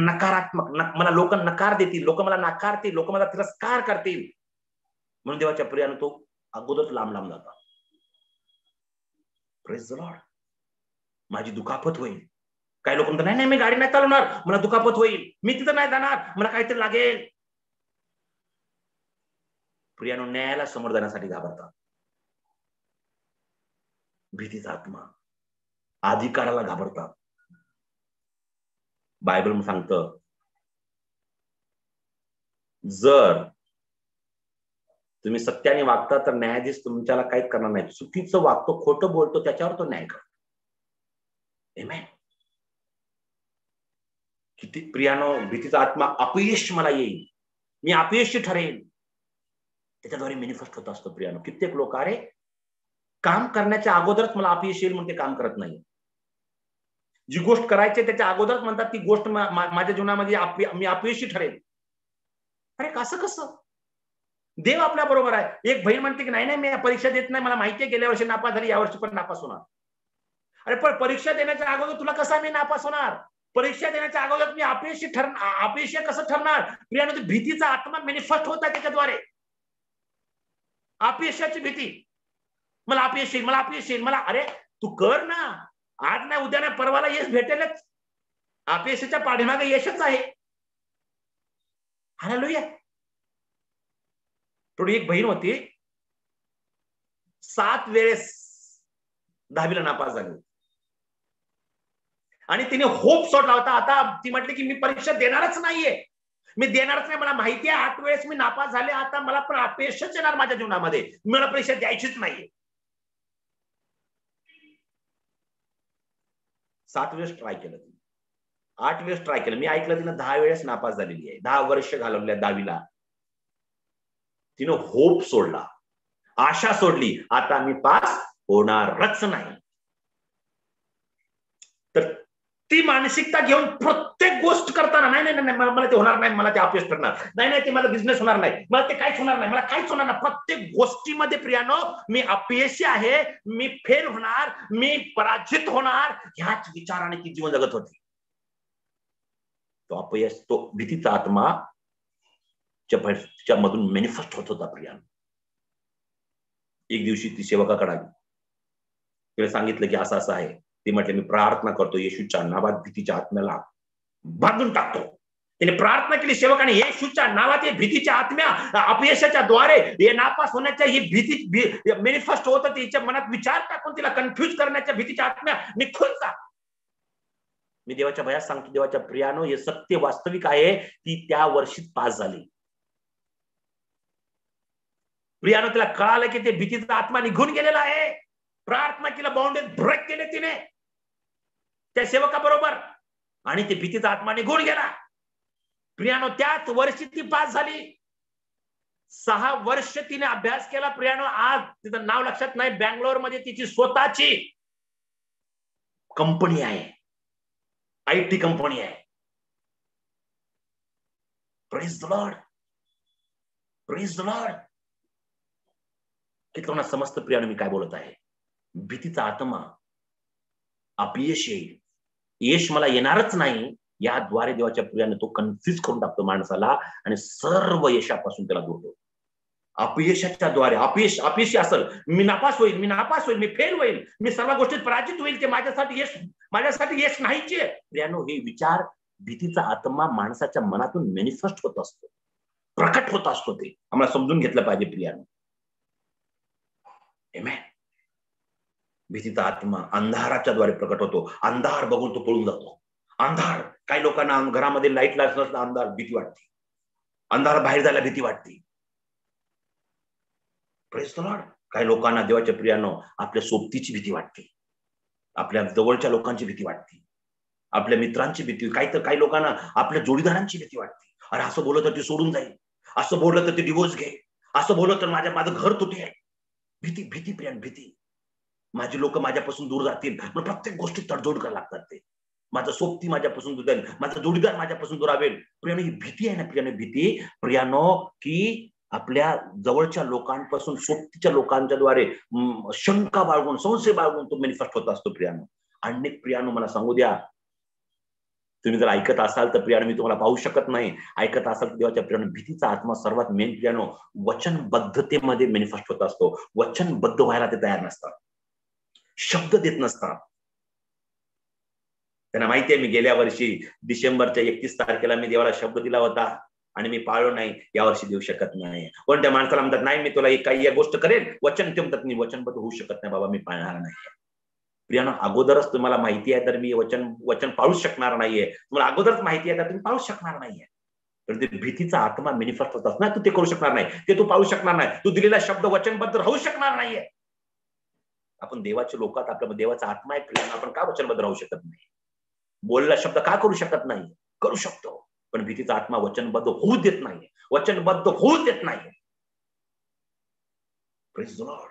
नकारात्मक, मला लोक नकार देतील, लोक मला नाकारतील, लोक मला तिरस्कार करतील. म्हणून देवाच्या प्रियानो तो अगोदरच लांब जातात. Praise the Lord. माझी दुखापत होईल. काही लोक म्हणतात नाही मी गाडी नाही चालवणार, मला दुखापत होईल, मी तिथं नाही जाणार, मला काहीतरी लागेल. प्रियानो, न्यायाला समोर जाण्यासाठी घाबरतात. भीतीचा आत्मा अधिकाराला घाबरतात. बायबल सांगतं, जर तुम्ही सत्याने वागता तर न्यायाधीश तुमच्याला काहीच करणार नाही. चुकीचं वागतो, खोटं बोलतो, त्याच्यावर तो न्याय करतो. आमेन. किती प्रियानो, भीतीचा आत्मा अपयश मला येईल, मी अपयशी ठरेल, त्याच्याद्वारे मॅनिफेस्ट होत असतो प्रियानो. कित्येक लोक अरे काम करण्याच्या अगोदरच मला अपयश येईल म्हणून ते काम करत नाही. जी गोष्ट करायची त्याच्या अगोदरच म्हणतात ती गोष्ट माझ्या जीवनामध्ये मी अपयशी ठरेल. अरे कसं? देव आपल्या बरोबर आहे. एक बहीण म्हणते की नाही मी परीक्षा देत नाही, मला माहिती आहे गेल्या वर्षी नापास झाली, यावर्षी पण नापास होणार. अरे पण परीक्षा देण्याच्या अगोदर तुला कसा मी नापास होणार? परीक्षा देण्याच्या अगोदर मी अपयशी कसं ठरणार? प्रियानो, भीतीचा आत्मा मॅनिफेस्ट होता त्याच्याद्वारे. अपयशाची भीती, मला अपयश येईल, मला अपयश येईल, मला. अरे तू कर ना, आज नाही उद्या नाही परवाला यश भेटेलच. अपयशाच्या पाठीमागे यशच आहे. हालेलुया. थोडी एक बहीण होती, 7 वेळेस 10वीला नापास झाली आणि तिने होप सोडला होता. आता ती म्हटली की मी परीक्षा देणारच नाहीये, मी देणारच नाही. मला माहिती आहे 8 वेळेस मी नापास झाले, आता मला पण अपयशच येणार माझ्या जीवनामध्ये, मला परीक्षा द्यायचीच नाहीये. 7 वेळेस ट्राय केलं, 8 वेळेस ट्राय केलं. मी ऐकलं तिनं 10 वेळेस नापास झालेली आहे. 10 वर्ष घालवल्या 10वीला. तिनं होप सोडला, आशा सोडली, आता मी पास होणारच नाही. तर ती मानसिकता घेऊन प्रत्येक गोष्ट करताना नाही नाही नाही मला ते होणार नाही, मला ते अपयश करणार नाही, नाही ते मला बिझनेस होणार नाही, मला ते काहीच होणार नाही, मला काहीच होणार नाही. प्रत्येक गोष्टीमध्ये प्रियानो मी अपयशी आहे, मी फेल होणार, मी पराजित होणार, ह्याच विचाराने ती जीवन जगत होती. तो अपयश, तो भीतीचा आत्मा मधून मॅनिफेस्ट होत होता प्रियानो. एक दिवशी ती सेवकाकडे आली, तिला सांगितलं की असं असं आहे. ती म्हटले मी प्रार्थना करतो, येशूच्या नावात भीतीच्या आत्म्याला बांधून टाकतो. तिने प्रार्थना केली सेवकाने, येशूच्या नावात भीतीच्या आत्म्या अपयशाच्या द्वारे हे नापास होण्याच्या ही भीती मॅनिफेस्ट होत होती. तिच्या मनात विचार टाकून तिला कन्फ्युज करण्याच्या भीतीच्या आत्म्या निघून जा. मी देवाच्या भयात सांगतो, देवाच्या प्रियानो, हे सत्य वास्तविक आहे. ती त्या वर्षीच पास झाली. प्रियानो, तिला कळालं की ते भीतीचा आत्मा निघून गेलेला आहे. प्रार्थना केला, बाउंड्री ब्रेक केले तिने त्या सेवकाबरोबर, आणि ते भीतीचा आत्मा निघून गेला. प्रियानो, त्याच वर्षी ती पास झाली. 6 वर्ष तिने अभ्यास केला. प्रियानो, आज तिचं नाव लक्षात नाही, बँगलोर मध्ये तिची स्वतःची कंपनी आहे, IT कंपनी आहे. Praise the lord, praise the Lord. किती लोकांना समजतं प्रियानो मी काय बोलत आहे? भीतीचा आत्मा, अपयश येईल, यश मला येणारच नाही, याद्वारे देवाच्या प्रियाने तो कन्फ्युज करून टाकतो माणसाला आणि सर्व यशापासून त्याला दूर ठेवतो. अपयशाच्या द्वारे अपयशी असेल, मी नापास होईल, मी फेल होईल, मी सर्व गोष्टीत पराजित होईल, ते माझ्यासाठी यश नाहीचे. प्रियानो, हे विचार, भीतीचा आत्मा माणसाच्या मनातून मॅनिफेस्ट होत असतो, प्रकट होत असतो. ते आम्हाला समजून घेतलं पाहिजे प्रियानो. आमेन. भीतीचा आत्मा अंधाराच्या द्वारे प्रकट होतो. अंधार बघून तो पळून जातो. अंधार, काही लोकांना घरामध्ये लाईट नसलं अंधार भीती वाटते, अंधार बाहेर जायला भीती वाटते. Praise the Lord. काही लोकांना देवाच्या प्रियानो आपल्या सोबतीची भीती वाटते, आपल्या जवळच्या लोकांची भीती वाटते, आपल्या मित्रांची भीती, काही लोकांना आपल्या जोडीदारांची भीती वाटते. अरे असं बोललं तर ते सोडून जाईल, असं बोललं तर ते डिवोर्स घेईल, असं बोललं तर माझं घर तुटेल. भीती प्रियान, भीती. माझी लोक माझ्यापासून दूर जातील, प्रत्येक गोष्टी तडजोड करायला लागतात. ते माझं सोबती माझ्यापासून दूर जाईल, माझा जोडीदार माझ्यापासून दूर राहील. प्रियानो, ही भीती आहे ना प्रियानो, भीती प्रियानो, की आपल्या जवळच्या लोकांपासून सोबतीच्या लोकांच्या द्वारे शंका बाळगून, संशय बाळगून तो मॅनिफेस्ट होत असतो प्रियानो. आणि प्रियानो, मला सांगू द्या, तुम्ही जर ऐकत असाल तर प्रियानो, मी तुम्हाला पाहू शकत नाही, ऐकत असाल तर देवाच्या प्रियानो, भीतीचा आत्मा सर्वात मेन प्रियानो वचनबद्धतेमध्ये मॅनिफेस्ट होत असतो. वचनबद्ध व्हायला ते तयार नसतात, शब्द देत नसतात. त्यांना माहिती आहे, मी गेल्या वर्षी डिसेंबरच्या 31 तारखेला मी देवाला शब्द दिला होता आणि मी पाळलो नाही, यावर्षी देऊ शकत नाही. पण त्या माणसाला म्हणतात, नाही मी तुला काही गोष्ट करेल, वचन ते म्हणतात मी वचनबद्ध होऊ शकत नाही बाबा, मी पाळणार नाही. प्रियानो, अगोदरच तुम्हाला माहिती आहे तर मी वचन पाळूच शकणार नाहीये, तुम्हाला अगोदरच माहिती आहे तर तुम्ही पाळूच शकणार नाहीये. तर ते भीतीचा आत्मा मॅनिफेस्ट होत असतो ना, तू ते करू शकणार नाही, ते तू पाळू शकणार नाही, तू दिलेला शब्द वचनबद्ध राहू शकणार नाहीये. आपण देवाच्या लोकात, आपल्या देवाचा आत्मा आहे प्रियानो, आपण का वचनबद्ध राहू शकत नाही? बोललेला शब्द का करू शकत नाही? करू शकतो, पण भीतीचा आत्मा वचनबद्ध होऊ देत नाही, वचनबद्ध होऊ देत नाही. Praise the lord.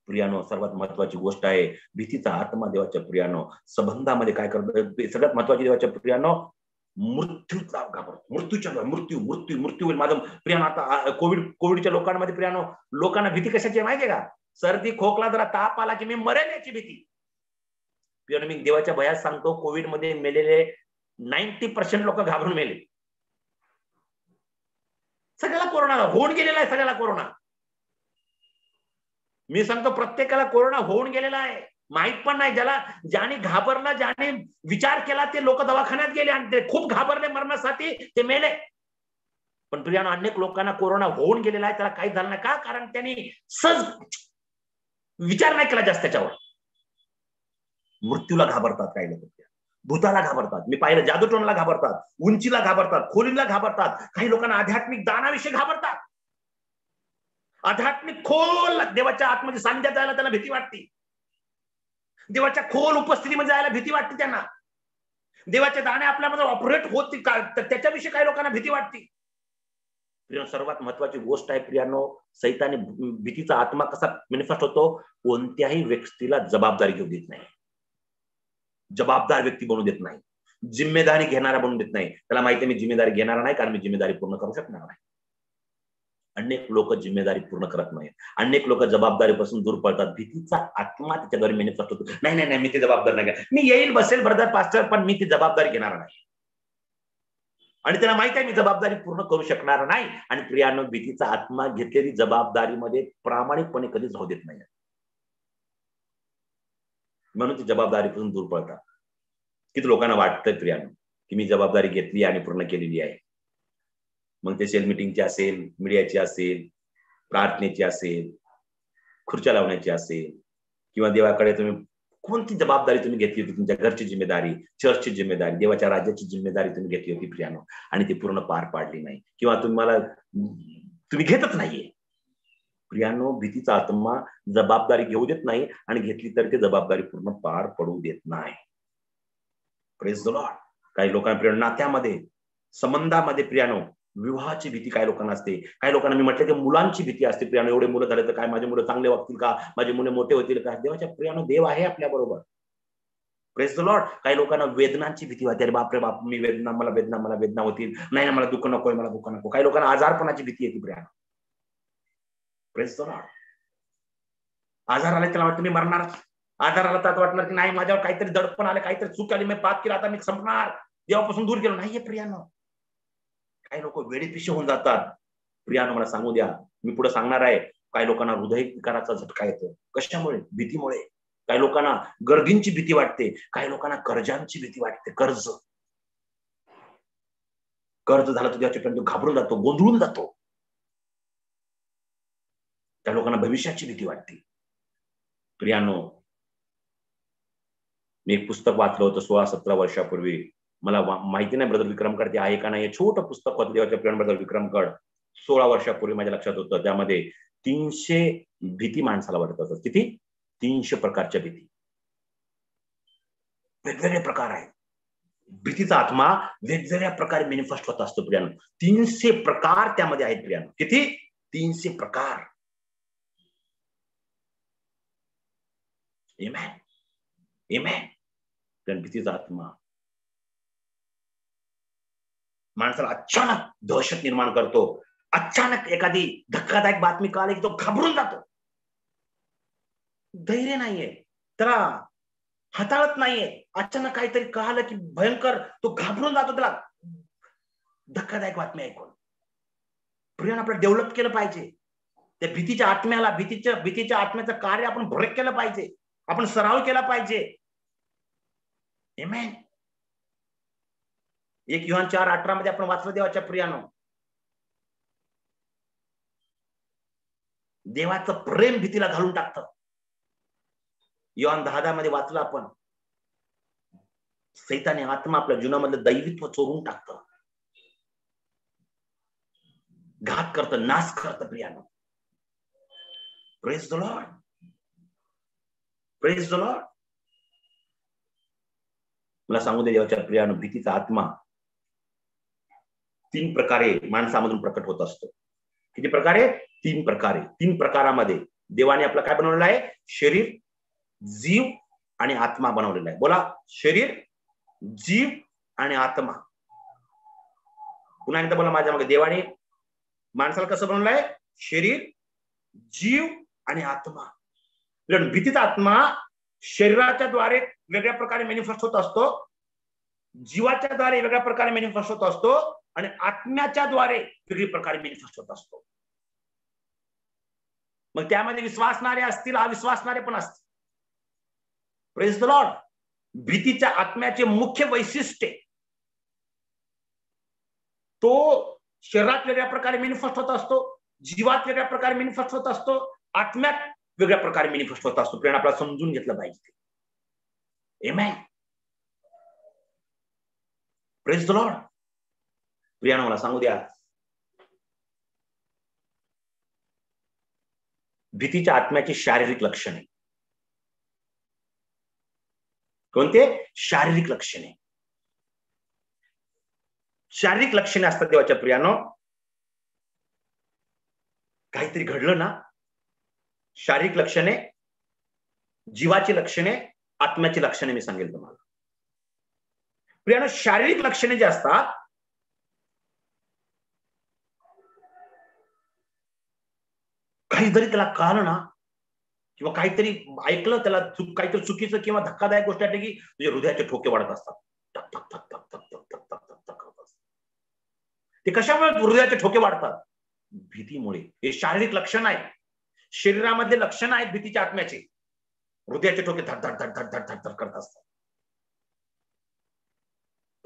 प्रियानो, सर्वात महत्वाची गोष्ट आहे, भीतीचा आत्मा देवाच्या प्रियानो संबंधामध्ये काय करतो? सगळ्यात महत्वाची देवाच्या प्रियानो, मृत्यूचा घाबरतो, मृत्यू होईल माझं. प्रियानो, आता कोविडच्या लोकांमध्ये प्रियानो, लोकांना भीती कशाची माहितीये का? सर्दी खोकला जरा ताप आला की मी मरेल याची भीती. प्रियानो, मी देवाच्या भयात सांगतो, कोविड मध्ये मेलेले 90% लोक घाबरून मेले. सगळ्याला कोरोना होऊन गेलेला आहे. सगळ्याला कोरोना, मी सांगतो प्रत्येकाला कोरोना होऊन गेलेला आहे. माहित पण नाही. ज्याने घाबरला, ज्याने विचार केला ते लोक दवाखान्यात गेले आणि ते खूप घाबरले मरणासाठी, ते मेले. पण प्रियानो, अनेक लोकांना कोरोना होऊन गेलेला आहे, त्याला काही झालं नाही. का? कारण त्यांनी सहज विचार नाही केला जास्त त्याच्यावर. मृत्यूला घाबरतात काही लोक, भूताला घाबरतात, मी पाहिलं जादूटोणाला घाबरतात, उंचीला घाबरतात, खोलीला घाबरतात. काही लोकांना आध्यात्मिक दानाविषयी घाबरतात. आध्यात्मिक खोल देवाच्या आतमध्ये सान्निध्यात जायला त्यांना भीती वाटते. देवाच्या खोल उपस्थितीमध्ये जायला भीती वाटते त्यांना. देवाचे दाणे आपल्यामध्ये ऑपरेट होतील का त्याच्याविषयी काही लोकांना भीती वाटते. सर्वात महत्वाची गोष्ट आहे प्रियानो, सैतानी भीतीचा आत्मा कसा मॅनिफेस्ट होतो? कोणत्याही व्यक्तीला जबाबदारी घेऊ देत नाही, जबाबदार व्यक्ती बनवू देत नाही, जिम्मेदारी घेणारा बनवू देत नाही. त्याला माहिती आहे मी जिम्मेदारी घेणार नाही, कारण मी जिम्मेदारी पूर्ण करू शकणार नाही. अनेक लोक जिम्मेदारी पूर्ण करत नाहीत. अनेक लोक जबाबदारीपासून दूर पळतात. भीतीचा आत्मा त्याच्याद्वारे मॅनिफेस्ट होतो. नाही नाही नाही, मी ती जबाबदार नाही, मी येईल बसेल ब्रदर पास्टर, पण मी ती जबाबदारी घेणार नाही. आणि त्याला माहित आहे मी जबाबदारी पूर्ण करू शकणार नाही. आणि प्रियानो, भीतीचा आत्मा घेतलेली जबाबदारीमध्ये प्रामाणिकपणे कधीच राहू देत नाही, म्हणून ती जबाबदारीपासून दूर पळतात. किती लोकांना वाटतंय प्रियानो की मी जबाबदारी घेतली आणि पूर्ण केलेली आहे. मग ते सेल मीटिंगची असेल, मीडियाची असेल, प्रार्थनेची असेल, खुर्च्या लावण्याची असेल, किंवा देवाकडे तुम्ही कोणती जबाबदारी तुम्ही घेतली होती, तुमच्या घरची जिम्मेदारी, चर्चची जिम्मेदारी, देवाच्या राज्याची जिम्मेदारी तुम्ही घेतली होती प्रियानो, आणि ती पूर्ण पार पाडली नाही, किंवा तुम्ही घेतच नाहीये. प्रियानो, भीतीचा आत्मा जबाबदारी घेऊ देत नाही, आणि घेतली तर ती जबाबदारी पूर्ण पार पडू देत नाही. Praise the Lord. काही लोकांना प्रियानो नात्यामध्ये, संबंधामध्ये प्रियानो विवाहाची भीती काही लोकांना असते. काही लोकांना मी म्हटलं की मुलांची भीती असते. प्रियानो, एवढे मुलं झाले तर काय, माझे मुलं चांगले वागतील का, माझे मुलं मोठे होतील का? देवाच्या प्रियानो, देव आहे आपल्या बरोबर. Praise the Lord. काही लोकांना वेदनांची भीती वाटते. अरे बापरे बाप, मी मला वेदना होतील, नाही मला दुःख नकोय, मला दुःख नको. काही लोकांना आजारपणाची भीती येते प्रियानो. Praise the Lord. आजार आले त्याला वाटतं मी मरणार. आजार आला तर वाटणार की नाही, माझ्यावर काहीतरी दडपण आलं, काहीतरी चूक आली, मी पाप केला, आता मी संपणार, देवापासून दूर गेलो. नाहीये प्रियानो. काही लोक वेडीपिशे होऊन जातात. प्रियानो, मला सांगू द्या, मी पुढे सांगणार आहे. काही लोकांना हृदय विकाराचा झटका येतो. कशामुळे? भीतीमुळे. काही लोकांना गर्दींची भीती वाटते. काही लोकांना कर्जांची भीती वाटते. कर्ज झालं तर त्याच्यापर्यंत घाबरून जातो, गोंधळून जातो. त्या लोकांना भविष्याची भीती वाटते. प्रियानो, मी एक पुस्तक वाचलं होतं 16-17 वर्षापूर्वी. मला माहिती नाही ब्रदर विक्रमगड ते आहे का नाही. छोटं पुस्तक होतं देवाच्या प्रियाबद्दल. विक्रमगड 16 वर्षापूर्वी माझ्या लक्षात होतं. त्यामध्ये 300 भीती माणसाला वाटत असतात. किती? 300 प्रकारच्या भीती, वेगवेगळे प्रकार आहेत. भीतीचा आत्मा वेगवेगळ्या प्रकारे मॅनिफेस्ट होत असतो प्रियानो. 300 प्रकार त्यामध्ये आहेत प्रियानो. किती? 300 प्रकार. आमेन, आमेन. कारण भीतीचा आत्मा माणसाला अचानक दहशत निर्माण करतो. अचानक एखादी धक्कादायक बातमी कळाली की तो घाबरून जातो. धैर्य नाहीये, त्याला हाताळत नाहीये. अचानक काहीतरी कळालं की भयंकर, तो घाबरून जातो त्याला धक्कादायक बातमी ऐकून. प्रियानो, आपल्याला डेव्हलप केलं पाहिजे त्या भीतीच्या आत्म्याला. भीतीच्या आत्म्याचं कार्य आपण ब्रेक केलं पाहिजे, आपण सराव केला पाहिजे. आमेन. 1 योहान 4:18 मध्ये आपण वाचलं देवाच्या प्रियानो, देवाचं प्रेम भीतीला घालून टाकतं. योहान 10:10 मध्ये वाचलं आपण, सैतानी आत्मा आपल्या जीवनामधलं दैवित्व चोरून टाकतं, घात करतं, नाश करतं प्रियानो. Praise the lord, praise the lord. मला सांगू दे देवाच्या प्रियानो, भीतीचा आत्मा 3 प्रकारे माणसामधून प्रकट होत असतो. किती प्रकारे? 3 प्रकारे. 3 प्रकारामध्ये देवाने आपलं काय बनवलेलं आहे? शरीर, जीव आणि आत्मा बनवलेला आहे. बोला, शरीर, जीव आणि आत्मा. पुन्हा एकदा बोला माझ्या मागे. देवाने माणसाला कसं बनवलं आहे? शरीर, जीव आणि आत्मा. भीतीचा आत्मा शरीराच्या द्वारे वेगळ्या प्रकारे मॅनिफेस्ट होत असतो. जीवाच्या द्वारे वेगळ्या प्रकारे मॅनिफेस्ट होत असतो आणि आत्म्याच्या द्वारे वेगळी प्रकारे मॅनिफेस्ट होत असतो. मग त्यामध्ये विश्वासणारे असतील, अविश्वासणारे पण असतील. Praise the Lord. भीतीच्या आत्म्याचे मुख्य वैशिष्ट्य तो शरीरात वेगळ्या प्रकारे मॅनिफेस्ट होत असतो, जीवात वेगळ्या प्रकारे मॅनिफेस्ट होत असतो, आत्म्यात वेगळ्या प्रकारे मॅनिफेस्ट होत असतो. प्रेरणा आपल्याला समजून घेतलं पाहिजे. आमेन. Praise the lord. प्रियानो मला सांगू द्या, भीतीच्या आत्म्याची शारीरिक लक्षणे कोणते? शारीरिक लक्षणे. शारीरिक लक्षणे असतात देवाच्या प्रियानो. काहीतरी घडलं ना, शारीरिक लक्षणे, जीवाची लक्षणे, आत्म्याची लक्षणे मी सांगेल तुम्हाला. प्रियानो, शारीरिक लक्षणे जे असतात काही जरी त्याला कळलं ना किंवा काहीतरी ऐकलं त्याला काहीतरी चुकीचं किंवा धक्कादायक गोष्ट आहे की तुझ्या हृदयाचे ठोके वाढत असतात. टक टक टक टक टक टक टक टक टक टक टक. ते कशामुळे हृदयाचे ठोके वाढतात? भीतीमुळे. हे शारीरिक लक्षण आहे, शरीरामधले लक्षण आहेत भीतीच्या आत्म्याचे. हृदयाचे ठोके धड धड धड धड धड धड करत असतात.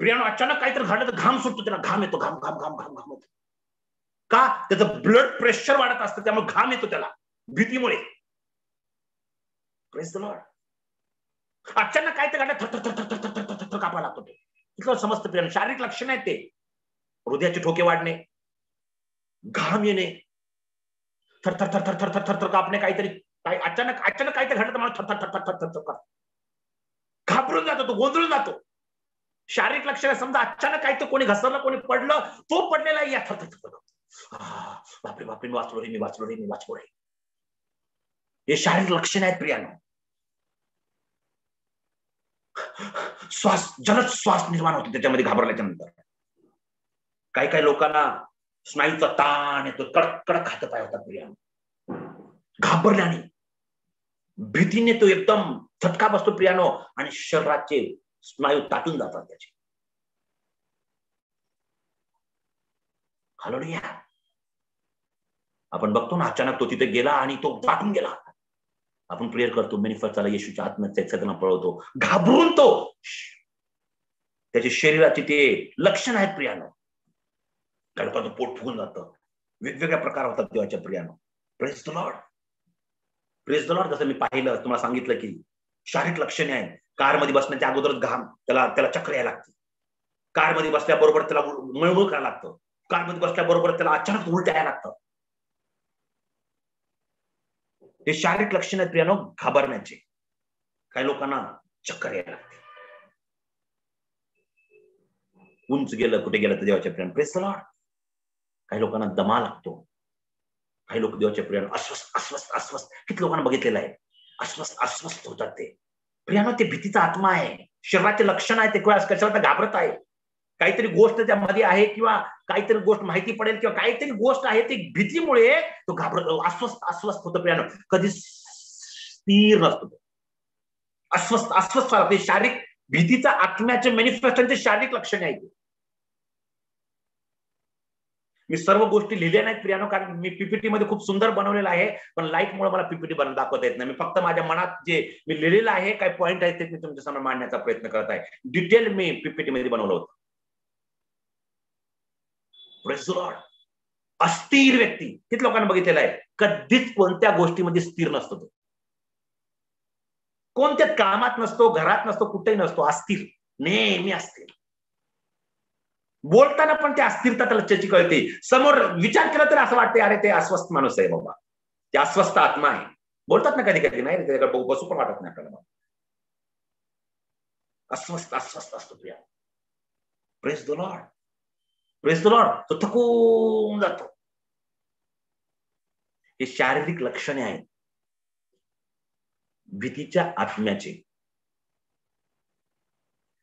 प्रियानो, अचानक काहीतरी घडलं तर घाम सुटतो, त्याला घाम येतो, घाम घाम घाम घाम घाम होतो. का? त्याचं ब्लड प्रेशर वाढत असतं, त्यामुळे घाम येतो त्याला भीतीमुळे. Praise the Lord. अचानक काय ते घडलं, थर कापायला लागतो. इतकं समजतं प्रियानो. शारीरिक लक्षण आहेत ते. हृदयाचे ठोके वाढणे, घाम येणे, थर थर थर थर थर थर थर कापणे, काहीतरी अचानक अचानक काहीतरी घडलं तर मला थर थर थर थर थर घाबरून जातो, तो गोंधळून जातो. शारीरिक लक्षण. समजा अचानक काही तर कोणी घसरलं, कोणी पडलं, तो पडलेला या थर थर थर. बापरे बापरे, मी वाचलो रे, मी वाचलो रे, मी वाचलो रे. हे शारीरिक लक्षण आहेत प्रियानो. जलद श्वास निर्माण होतो त्याच्यामध्ये घाबरल्याच्या नंतर. काही काही लोकांना स्नायूचा ताण येतो, कडक कडक हात पाय होतात प्रियानो. घाबरल्याने, भीतीने तो एकदम झटका बसतो प्रियानो आणि शरीराचे स्नायू ताटून जातात त्याचे. हालेलुया. आपण बघतो ना, अचानक तो तिथे गेला आणि तो ताटून गेला. आपण प्रेयर करतो, मॅनिफेस्ट झाला, येशूच्या आत्म्यात सगळं पळवतो. घाबरून तो त्याच्या शरीराचे ते लक्षण आहेत प्रियानो. गडपाचं पोट फुगून जातं. वेगवेगळ्या प्रकार होतात देवाच्या प्रियानो. Praise the lord. Praise the lord. जसं मी पाहिलं, तुम्हाला सांगितलं की शारीरिक लक्षणे आहेत. कारमध्ये बसण्याच्या अगोदरच घाम, त्याला चक्र यायला लागते. कारमध्ये बसल्याबरोबर त्याला मळमळ करायला लागतं. कारमध्ये बसल्याबरोबर त्याला अचानक उलट्या यायला लागतं. हे शारीरिक लक्षण आहेत प्रियानो घाबरण्याचे. काही लोकांना चक्कर यायला लागते. उंच गेलं, कुठे गेलं तर देवाच्या प्रियानो. Praise the Lord. काही लोकांना दमा लागतो. काही लोक देवाच्या प्रियानो अस्वस्थ अस्वस्थ अस्वस्थ. किती लोकांना बघितलेलं आहे, अस्वस्थ अस्वस्थ होतात ते. प्रियानो, ते भीतीचा आत्मा आहे. शरीराचे लक्षण आहे ते. कशाला घाबरत आहे. काहीतरी गोष्ट त्यामध्ये आहे किंवा काहीतरी गोष्ट माहिती पडेल किंवा काहीतरी गोष्ट आहे, ती भीतीमुळे तो घाबरतो, अस्वस्थ अस्वस्थ होतो प्रियानो. कधी स्थिर नसतो, अस्वस्थ अस्वस्थ. शारीरिक भीतीचा आत्म्याचे मॅनिफेस्टचे शारीरिक लक्षण आहे. मी सर्व गोष्टी लिहिल्या नाहीत प्रियानो, कारण मी पीपीटी मध्ये खूप सुंदर बनवलेलं आहे, पण लाईटमुळे मला पीपीटी बनवून दाखवता येत नाही. मी फक्त माझ्या मनात जे मी लिहिलेलं आहे, काय पॉईंट आहे ते मी तुमच्या समोर मांडण्याचा प्रयत्न करत आहे. डिटेल मी पीपीटी मध्ये बनवलं होतं. Praise the Lord. अस्थिर व्यक्ती किती लोकांना बघितलेला आहे, कधीच कोणत्या गोष्टीमध्ये स्थिर नसतो. तो कोणत्या कामात नसतो, घरात नसतो, कुठेही नसतो. अस्थिर, नेहमी अस्थिर. बोलताना पण ते अस्थिरता त्याला कळते. समोर विचार केला तर असं वाटते, अरे ते अस्वस्थ माणूस आहे बाबा, ते अस्वस्थ आत्मा आहे. बोलतात ना कधी कधी, नाही त्याच्याकडे बसू पण वाटत नाही आपल्याला. अस्वस्थ अस्वस्थ असतो Priya. Praise the lord. Praise the Lord. तो थकून जातो. हे शारीरिक लक्षणे आहेत भीतीच्या आत्म्याचे.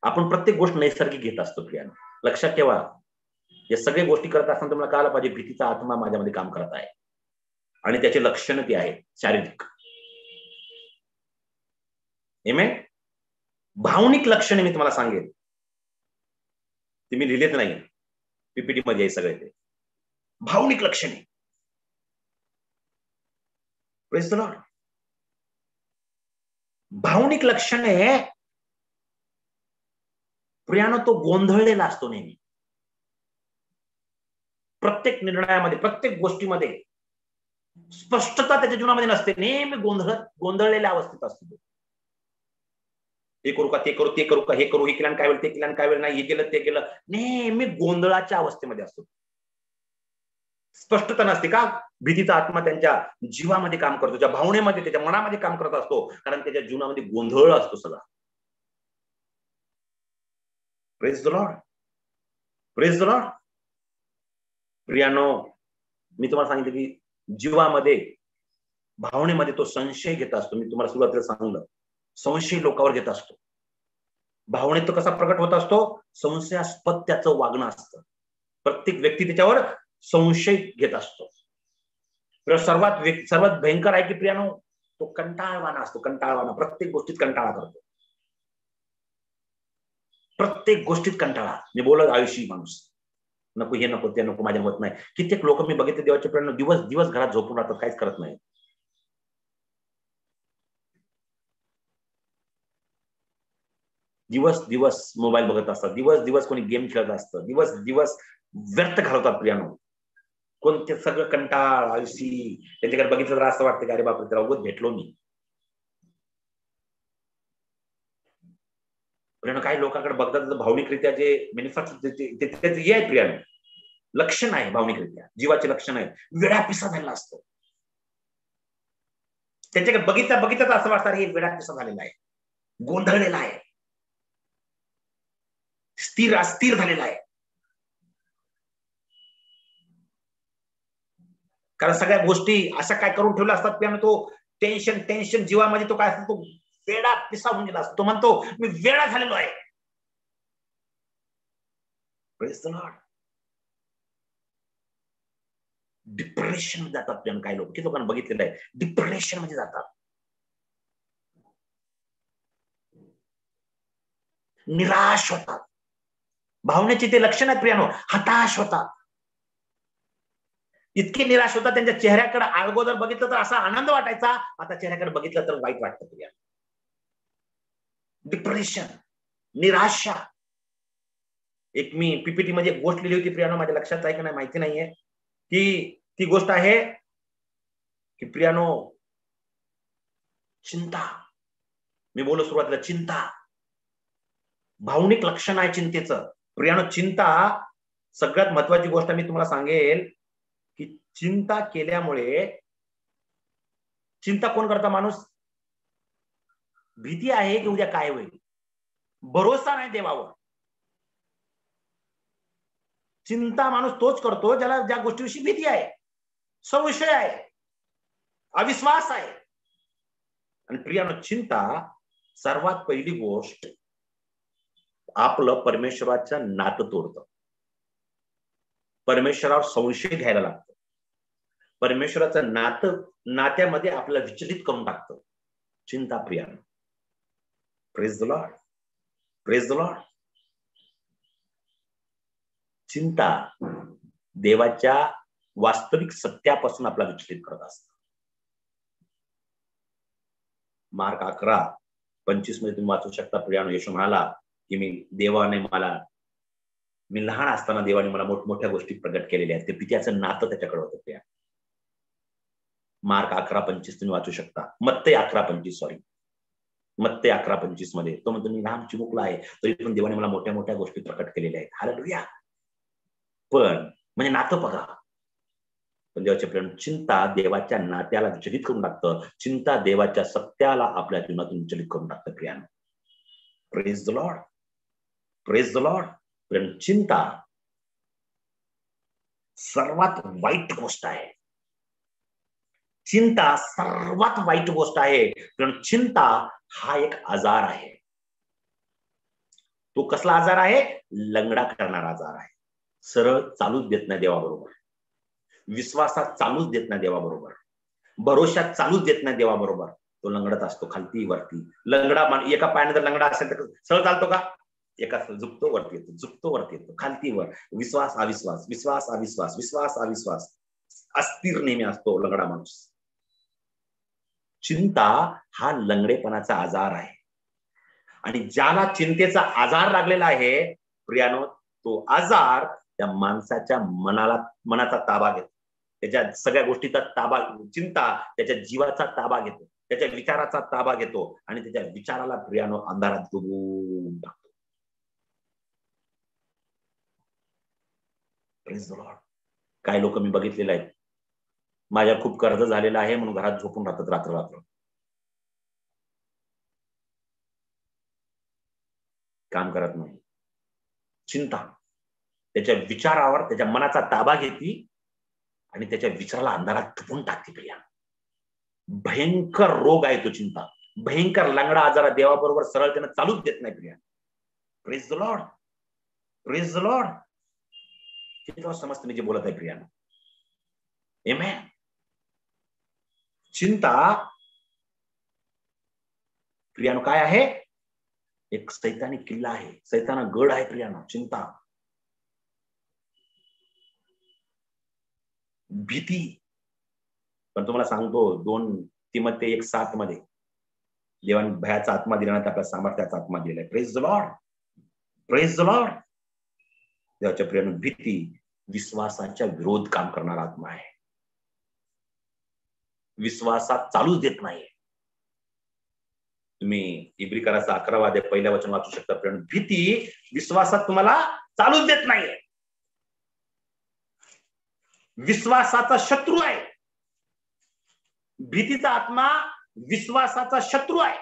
आपण प्रत्येक गोष्ट नैसर्गिक घेत असतो प्रियानो. लक्षात ठेवा, या सगळ्या गोष्टी करत असताना तुम्हाला कळायला पाहिजे भीतीचा आत्मा माझ्यामध्ये काम करत आहे आणि त्याचे लक्षण ते आहे शारीरिक. आमेन. भावनिक लक्षणे मी तुम्हाला सांगेन. ते मी लिहिलेच नाही, पीपीटी मध्ये आहे सगळे ते. भावनिक लक्षणे. Praise the Lord. भावनिक लक्षणे प्रियानो तो गोंधळलेला असतो नेहमी. प्रत्येक निर्णयामध्ये, प्रत्येक गोष्टीमध्ये स्पष्टता त्याच्या जीवनामध्ये नसते. नेहमी गोंधळलेल्या अवस्थेत असतो. हे करू का, ते करू, ते करू का, हे करू, हे केल्यानं काय वेळ, ते केल्यानं काय वेळ, नाही हे केलं ते केलं, नेहमी गोंधळाच्या अवस्थेमध्ये असतो. स्पष्टता नसते का? भीतीचा आत्मा त्यांच्या जीवामध्ये काम करतो, त्या भावनेमध्ये, त्याच्या मनामध्ये काम करत असतो, कारण त्याच्या जीवनामध्ये गोंधळ असतो सगळा. Praise the lord. Praise the lord. प्रियानो, मी तुम्हाला सांगितलं की जीवामध्ये, भावनेमध्ये तो संशय घेत असतो. मी तुम्हाला सुरुवातीला सांगितलं, संशय लोकांवर घेत असतो. भावनेत तो कसा प्रकट होत असतो? संशयास्पद त्याचं वागणं असतं. प्रत्येक व्यक्ती त्याच्यावर संशय घेत असतो. सर्वात भयंकर आहे की प्रियानो, तो कंटाळवाणा असतो. कंटाळवाणा, प्रत्येक गोष्टीत कंटाळा करतो. प्रत्येक गोष्टीत कंटाळा. मी बोलत आयुष्य माणूस, नको हे नको ते नको, माझ्या मत नाही. कित्येक लोक मी बघितले देवाच्या प्रेरणा दिवस दिवस घरात झोपून राहतात, काहीच करत नाही. दिवस दिवस मोबाईल बघत असतात, दिवस दिवस कोणी गेम खेळत असतं, दिवस दिवस व्यर्थ घालवतात प्रियानो. कोणते सगळं कंटाळ आयुष्य. त्याच्याकडे बघितलं तर असं वाटतं की अरे बापरे, त्याला उगत भेटलो मी. प्रियानो, काही लोकांकडे बघतात भावनिकरित्या जे मॅन्युफॅक्चर हे आहे प्रियानो, लक्षण आहे भावनिकरित्या, जीवाचे लक्षण आहे. वेडा पिसा झालेला असतो. त्यांच्याकडे बघितलं असं वाटतं हे वेडा पिसा झालेला आहे, गोंधळलेला आहे, अस्थिर झालेला आहे. कारण सगळ्या गोष्टी अशा काय करून ठेवल्या असतात प्रियानो, तो टेन्शन जीवामध्ये तो काय असतो, तो वेडा पिसा होऊन गेला असतो. तो म्हणतो मी वेडा झालेलो आहे. Praise the Lord. डिप्रेशन मध्ये जातात प्रियानो काही लोक. किती लोकांना बघितलेलं आहे डिप्रेशन मध्ये जातात. निराश होतात. भावनेचे ते लक्षण आहेत प्रियानो. हताश होतात. इतके निराश होतात, त्यांच्या चेहऱ्याकडे अगोदर बघितलं तर असा आनंद वाटायचा, आता चेहऱ्याकडे बघितलं तर वाईट वाटतं प्रियानो. डिप्रेशन, निराशा. एक मी पीपीटी मध्ये एक गोष्ट लिहिली होती प्रियानो, माझ्या लक्षात आहे की नाही माहिती नाहीये, की ती गोष्ट आहे की प्रियानो, चिंता. मी बोललो सुरुवातीला, चिंता भावनिक लक्षण आहे चिंतेचं. प्रियानो, चिंता सगळ्यात महत्वाची गोष्ट मी तुम्हाला सांगेल की चिंता केल्यामुळे, चिंता कोण करता माणूस? भीती आहे की उद्या काय होईल, भरोसा नाही देवावर. चिंता माणूस तोच करतो ज्याला ज्या गोष्टीविषयी भीती आहे, संशय आहे, अविश्वास आहे. आणि प्रियानो, चिंता सर्वात पहिली गोष्ट आपलं परमेश्वराचं नातं तोडतं. परमेश्वरावर संशय घ्यायला लागतं. परमेश्वराचं नात्यामध्ये आपल्याला विचलित करून टाकतं चिंता प्रियानो. Praise the lord. Praise the lord. चिंता देवाच्या वास्तविक सत्यापासून आपला विचलित करत असत. मार्क 11:25 मध्ये तुम्ही वाचू शकता प्रियानो, येशू म्हणाला की मी लहान असताना देवाने मला मोठमोठ्या गोष्टी प्रगट केलेल्या आहेत. ते पित्याचं नातं त्याच्याकडे होतं प्रिया. मार्क 11:25 तुम्ही वाचू शकता. मत्ते 11:25 मध्ये तो म्हणतो मी लहान चिमुकला आहे तरी पण देवाने मला मोठ्या मोठ्या गोष्टी प्रकट केलेल्या आहेत. हालेलुया. पण म्हणजे नातं बघा, पण देवाच्या प्रेम, चिंता देवाच्या नात्याला विचलित करून टाकतं. चिंता देवाच्या सत्याला आपल्या जीवनातून विचलित करून टाकतं प्रियानो. Praise the lord. Praise the lord. प्रेम, चिंता सर्वात वाईट गोष्ट आहे. चिंता सर्वात वाईट गोष्ट आहे. कारण चिंता हा एक आजार आहे. तो कसला आजार आहे? लंगडा करणारा आजार आहे. सरळ चालूच देत नाही देवाबरोबर, विश्वासात चालूच देत नाही देवाबरोबर, भरोशात चालूच देत नाही देवाबरोबर. तो लंगडत असतो खालती वरती. लंगडा एका पायाने जर लंगडा असेल तर सरळ चालतो का? एका झुकतो वरती येतो, झुकतो वरती येतो, खालती वर, विश्वास अविश्वास, विश्वास अविश्वास, विश्वास अविश्वास, अस्थिर नेहमी असतो लंगडा माणूस. चिंता हा लंगडेपणाचा आजार आहे. आणि ज्याला चिंतेचा आजार लागलेला आहे प्रियानो, तो आजार त्या माणसाच्या मनाचा ताबा घेतो, त्याच्या सगळ्या गोष्टीचा ताबा. चिंता त्याच्या जीवाचा ताबा घेतो, त्याच्या विचाराचा ताबा घेतो आणि त्याच्या विचाराला प्रियानो अंधारात डुबवून टाकतो. Praise the Lord. काही लोक मी बघितलेले आहेत, माझ्या खूप कर्ज झालेलं आहे म्हणून घरात झोपून राहतात रात्र रात्र, काम करत नाही. चिंता त्याच्या विचारावर, त्याच्या मनाचा ताबा घेते आणि त्याच्या विचाराला अंधारात डुबवून टाकते. प्रिया, भयंकर रोग आहे तो चिंता, भयंकर लंगडा आजार. देवाबरोबर सरळतेने चालूच देत नाही Priya. Praise the lord, praise the Lord. किती समजतं मी जे बोलत आहे प्रिया? आमेन. चिंता प्रियानो काय आहे? एक सैतानी किल्ला आहे, सैताना गड आहे प्रियानो चिंता. भीती. पण तुम्हाला सांगतो 2 तिमोथेय 1:7 मध्ये देवाने भयाचा आत्मा दिला नाही, आपल्या सामर्थ्याचा आत्मा दिलाय. Praise the lord, praise the Lord. देवाच्या प्रियानो, भीती विश्वासाच्या विरोध काम करणारा आत्मा आहे, विश्वासात चालूच देत नाही. तुम्ही इब्रिकराचा 11 अध्याय 1 वचन वाचू शकता. भीती विश्वासात तुम्हाला चालूच देत नाहीये. विश्वासाचा शत्रू आहे. भीतीचा आत्मा विश्वासाचा शत्रू आहे.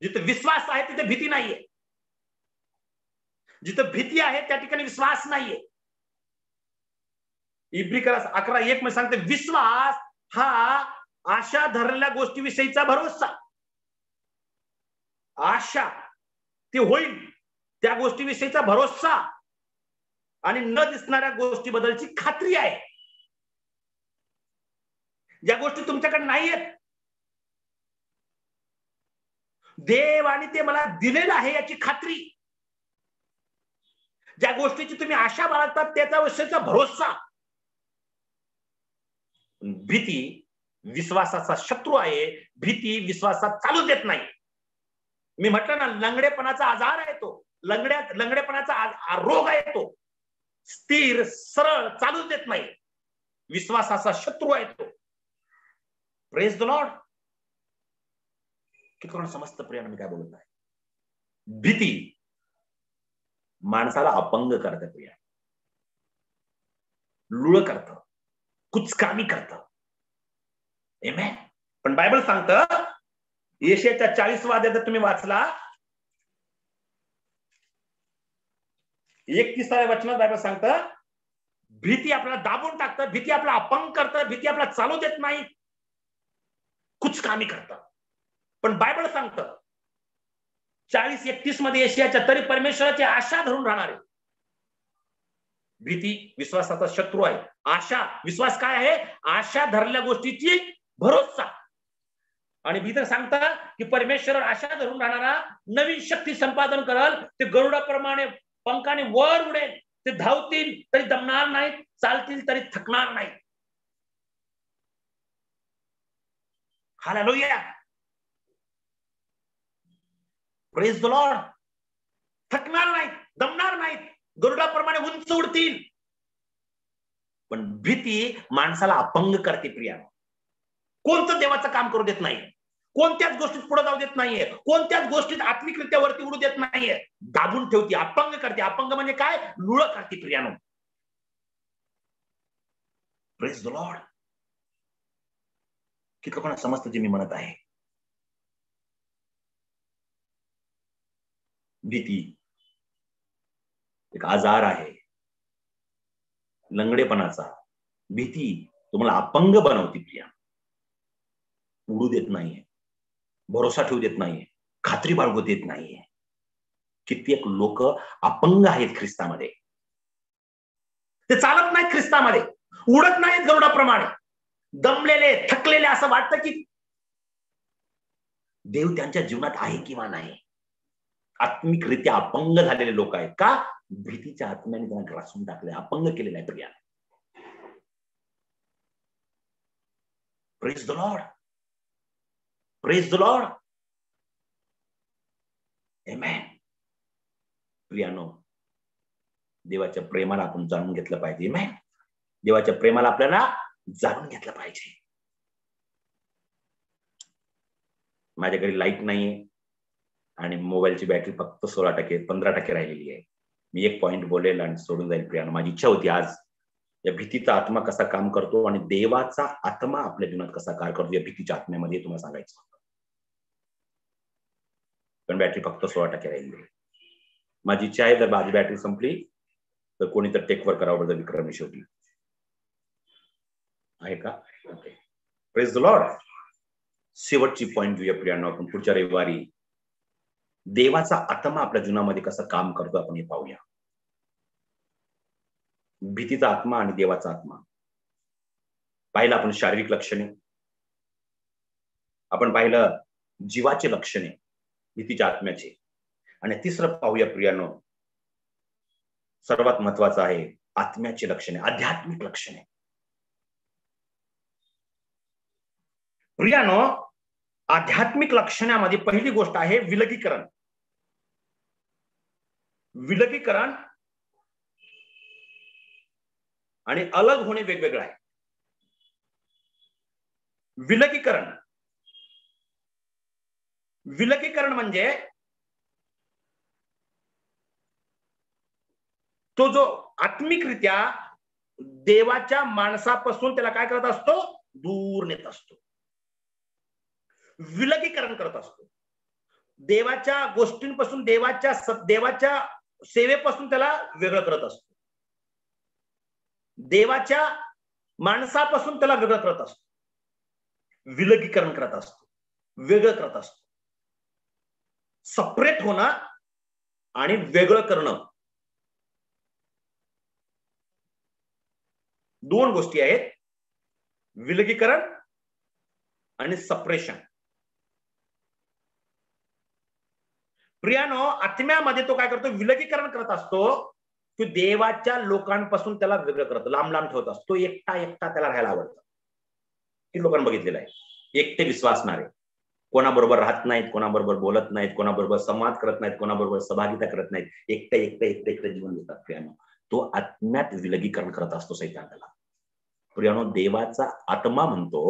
जिथे विश्वास आहे तिथे भीती नाहीये, जिथे भीती आहे त्या ठिकाणी विश्वास नाहीये. इब्रिकरास 11:1 मध्ये सांगते, विश्वास हा आशा धरलेल्या गोष्टीविषयीचा भरोसा. आशा ती होईल त्या गोष्टीविषयीचा भरोसा आणि न दिसणाऱ्या गोष्टीबद्दलची खात्री आहे. ज्या गोष्टी तुमच्याकडे नाहीयेत, देव आणि ते मला दिलेलं आहे याची खात्री. ज्या गोष्टीची तुम्ही आशा बाळगतात त्याच्या विषयीचा भरोसा. भीती विश्वासाचा शत्रू आहे. भीती विश्वासात चालू देत नाही. मी म्हटलं ना, लंगडेपणाचा आजार आहे तो, लंगडेपणाचा रोग आहे तो. स्थिर सरळ चालू देत नाही, विश्वासाचा शत्रू आहे तो. Praise the Lord. किती कोणाला समजतं प्रिया मी काय बोलत आहे? भीती माणसाला अपंग करते प्रिया, लुळ करतं, कुचकामी करतं. आमेन. पण बायबल सांगतं, यशायाच्या 40व्या अध्यायात तुम्ही वाचला 31व्या वचनात बायबल सांगतं, भीती आपल्याला दाबून टाकतं, भीती आपला अपंग करतं, भीती आपल्याला चालू देत नाही, कुचकामी करतं. पण बायबल सांगतं 40:31 मध्ये यशायाच्या, तरी परमेश्वराची आशा धरून राहणारे. भीती विश्वासाचा शत्रू आहे. आशा, विश्वास काय आहे? आशा धरलेल्या गोष्टीची भरोसा. आणि भीतर सांगता की परमेश्वर आशा धरून राहणारा नवीन शक्ती संपादन करल. ते गरुडाप्रमाणे पंखाने वर उडेल, ते धावतील तरी दमणार नाहीत, चालतील तरी थकणार नाहीत. Hallelujah, praise the lord. थकणार नाहीत, दमणार नाहीत, गरुडाप्रमाणे उंच उडतील. पण भीती माणसाला अपंग करते प्रिया. कोणतं देवाचं काम करू देत नाही, कोणत्याच गोष्टीत पुढे जाऊ देत नाहीये, कोणत्याच गोष्टीत आत्मिकरित्या वरती उडू देत नाहीये. दाबून ठेवते, अपंग करते. अपंग म्हणजे काय? लुळ करते प्रियानो. Praise the Lord. किती लोकांना समजतं जे मी म्हणत आहे? भीती एक आजार आहे लंगडेपणाचा. भीती तुम्हाला अपंग बनवते प्रिया, उडू देत नाहीये, भरोसा ठेवू देत नाहीये, खात्री बाळगू देत नाहीये. कित्येक लोक अपंग आहेत ख्रिस्तामध्ये. ते चालत नाहीत ख्रिस्तामध्ये, उडत नाहीत गरुडाप्रमाणे, दमलेले थकलेले. असं वाटतं की देव त्यांच्या जीवनात आहे किंवा नाही. आत्मिकरित्या अपंग झालेले लोक आहेत. का? भीतीच्या आत्म्याने त्यांना ग्रासून टाकले, अपंग केलेलं आहे प्रिया. Praise the lord, praise the lord, amen. प्रियानो, देवाच्या प्रेमाला आपण जाणून घेतलं पाहिजे. आमेन. देवाच्या प्रेमाला आपल्याला जाणून घेतलं पाहिजे. माझ्याकडे लाईट नाहीये आणि मोबाईलची बॅटरी फक्त 16%, 15% राहिलेली आहे. मी एक पॉइंट बोलेल आणि सोडून जाईल प्रियानो. माझी इच्छा होती आज या भीतीचा आत्मा कसा काम करतो आणि देवाचा आत्मा आपल्या जीवनात कसा कार्य करतो या भीतीच्या आत्म्यामध्ये तुम्हाला सांगायचं. पण बॅटरी फक्त 16% राहिली आहे. माझी इच्छा आहे जर माझी बॅटरी संपली तर कोणी तर टेकवर करावं बद्दल विक्रमी शेवटी आहे का? Okay, praise the Lord. शेवटची पॉइंट घेऊया प्रियानो आपण पुढच्या रविवारी. देवाचा आत्मा आपल्या जीवनामध्ये कसं काम करतो आपण हे पाहूया. भीतीचा आत्मा आणि देवाचा आत्मा पाहिलं आपण. शारीरिक लक्षणे आपण पाहिलं, जीवाचे लक्षणे भीतीच्या आत्म्याचे. आणि तिसरं पाहूया प्रियानो, सर्वात महत्वाचं आहे आत्म्याचे लक्षणे, आध्यात्मिक लक्षणे. प्रियानो, आध्यात्मिक लक्षणामध्ये पहिली गोष्ट आहे विलगीकरण. विलगीकरण आणि अलग होणे वेगवेगळं आहे. विलगीकरण, विलगीकरण म्हणजे तो जो आत्मिकरित्या देवाच्या माणसापासून त्याला काय करत असतो? दूर नेत असतो, विलगीकरण करत असतो. देवाच्या गोष्टींपासून, देवाच्या सेवेपासून त्याला वेगळं करत असतो. देवाच्या माणसापासून त्याला वेगळं करत असतो, विलगीकरण करत असतो, वेगळं करत असतो. सपरेट होणं आणि वेगळं करणं दोन गोष्टी आहेत. विलगीकरण आणि सपरेशन. प्रियानो, आत्म्यामध्ये तो काय करतो? विलगीकरण करत असतो. तो देवाच्या लोकांपासून त्याला वेगळं करतो, लांब लांब ठेवत असतो. एकटा एकटा त्याला राहायला आवडतं. किती लोकांना बघितलेलं आहे, एकटे विश्वासणारे, कोणाबरोबर राहत नाहीत, कोणाबरोबर बोलत नाहीत, कोणाबरोबर संवाद करत नाहीत, कोणाबरोबर सहभागिता करत नाहीत, एकटं एकटं एकटं एकटं जीवन देतात. प्रियानो, तो आत्म्यात विलगीकरण करत असतो सैतान त्याला. प्रियानो, देवाचा आत्मा म्हणतो,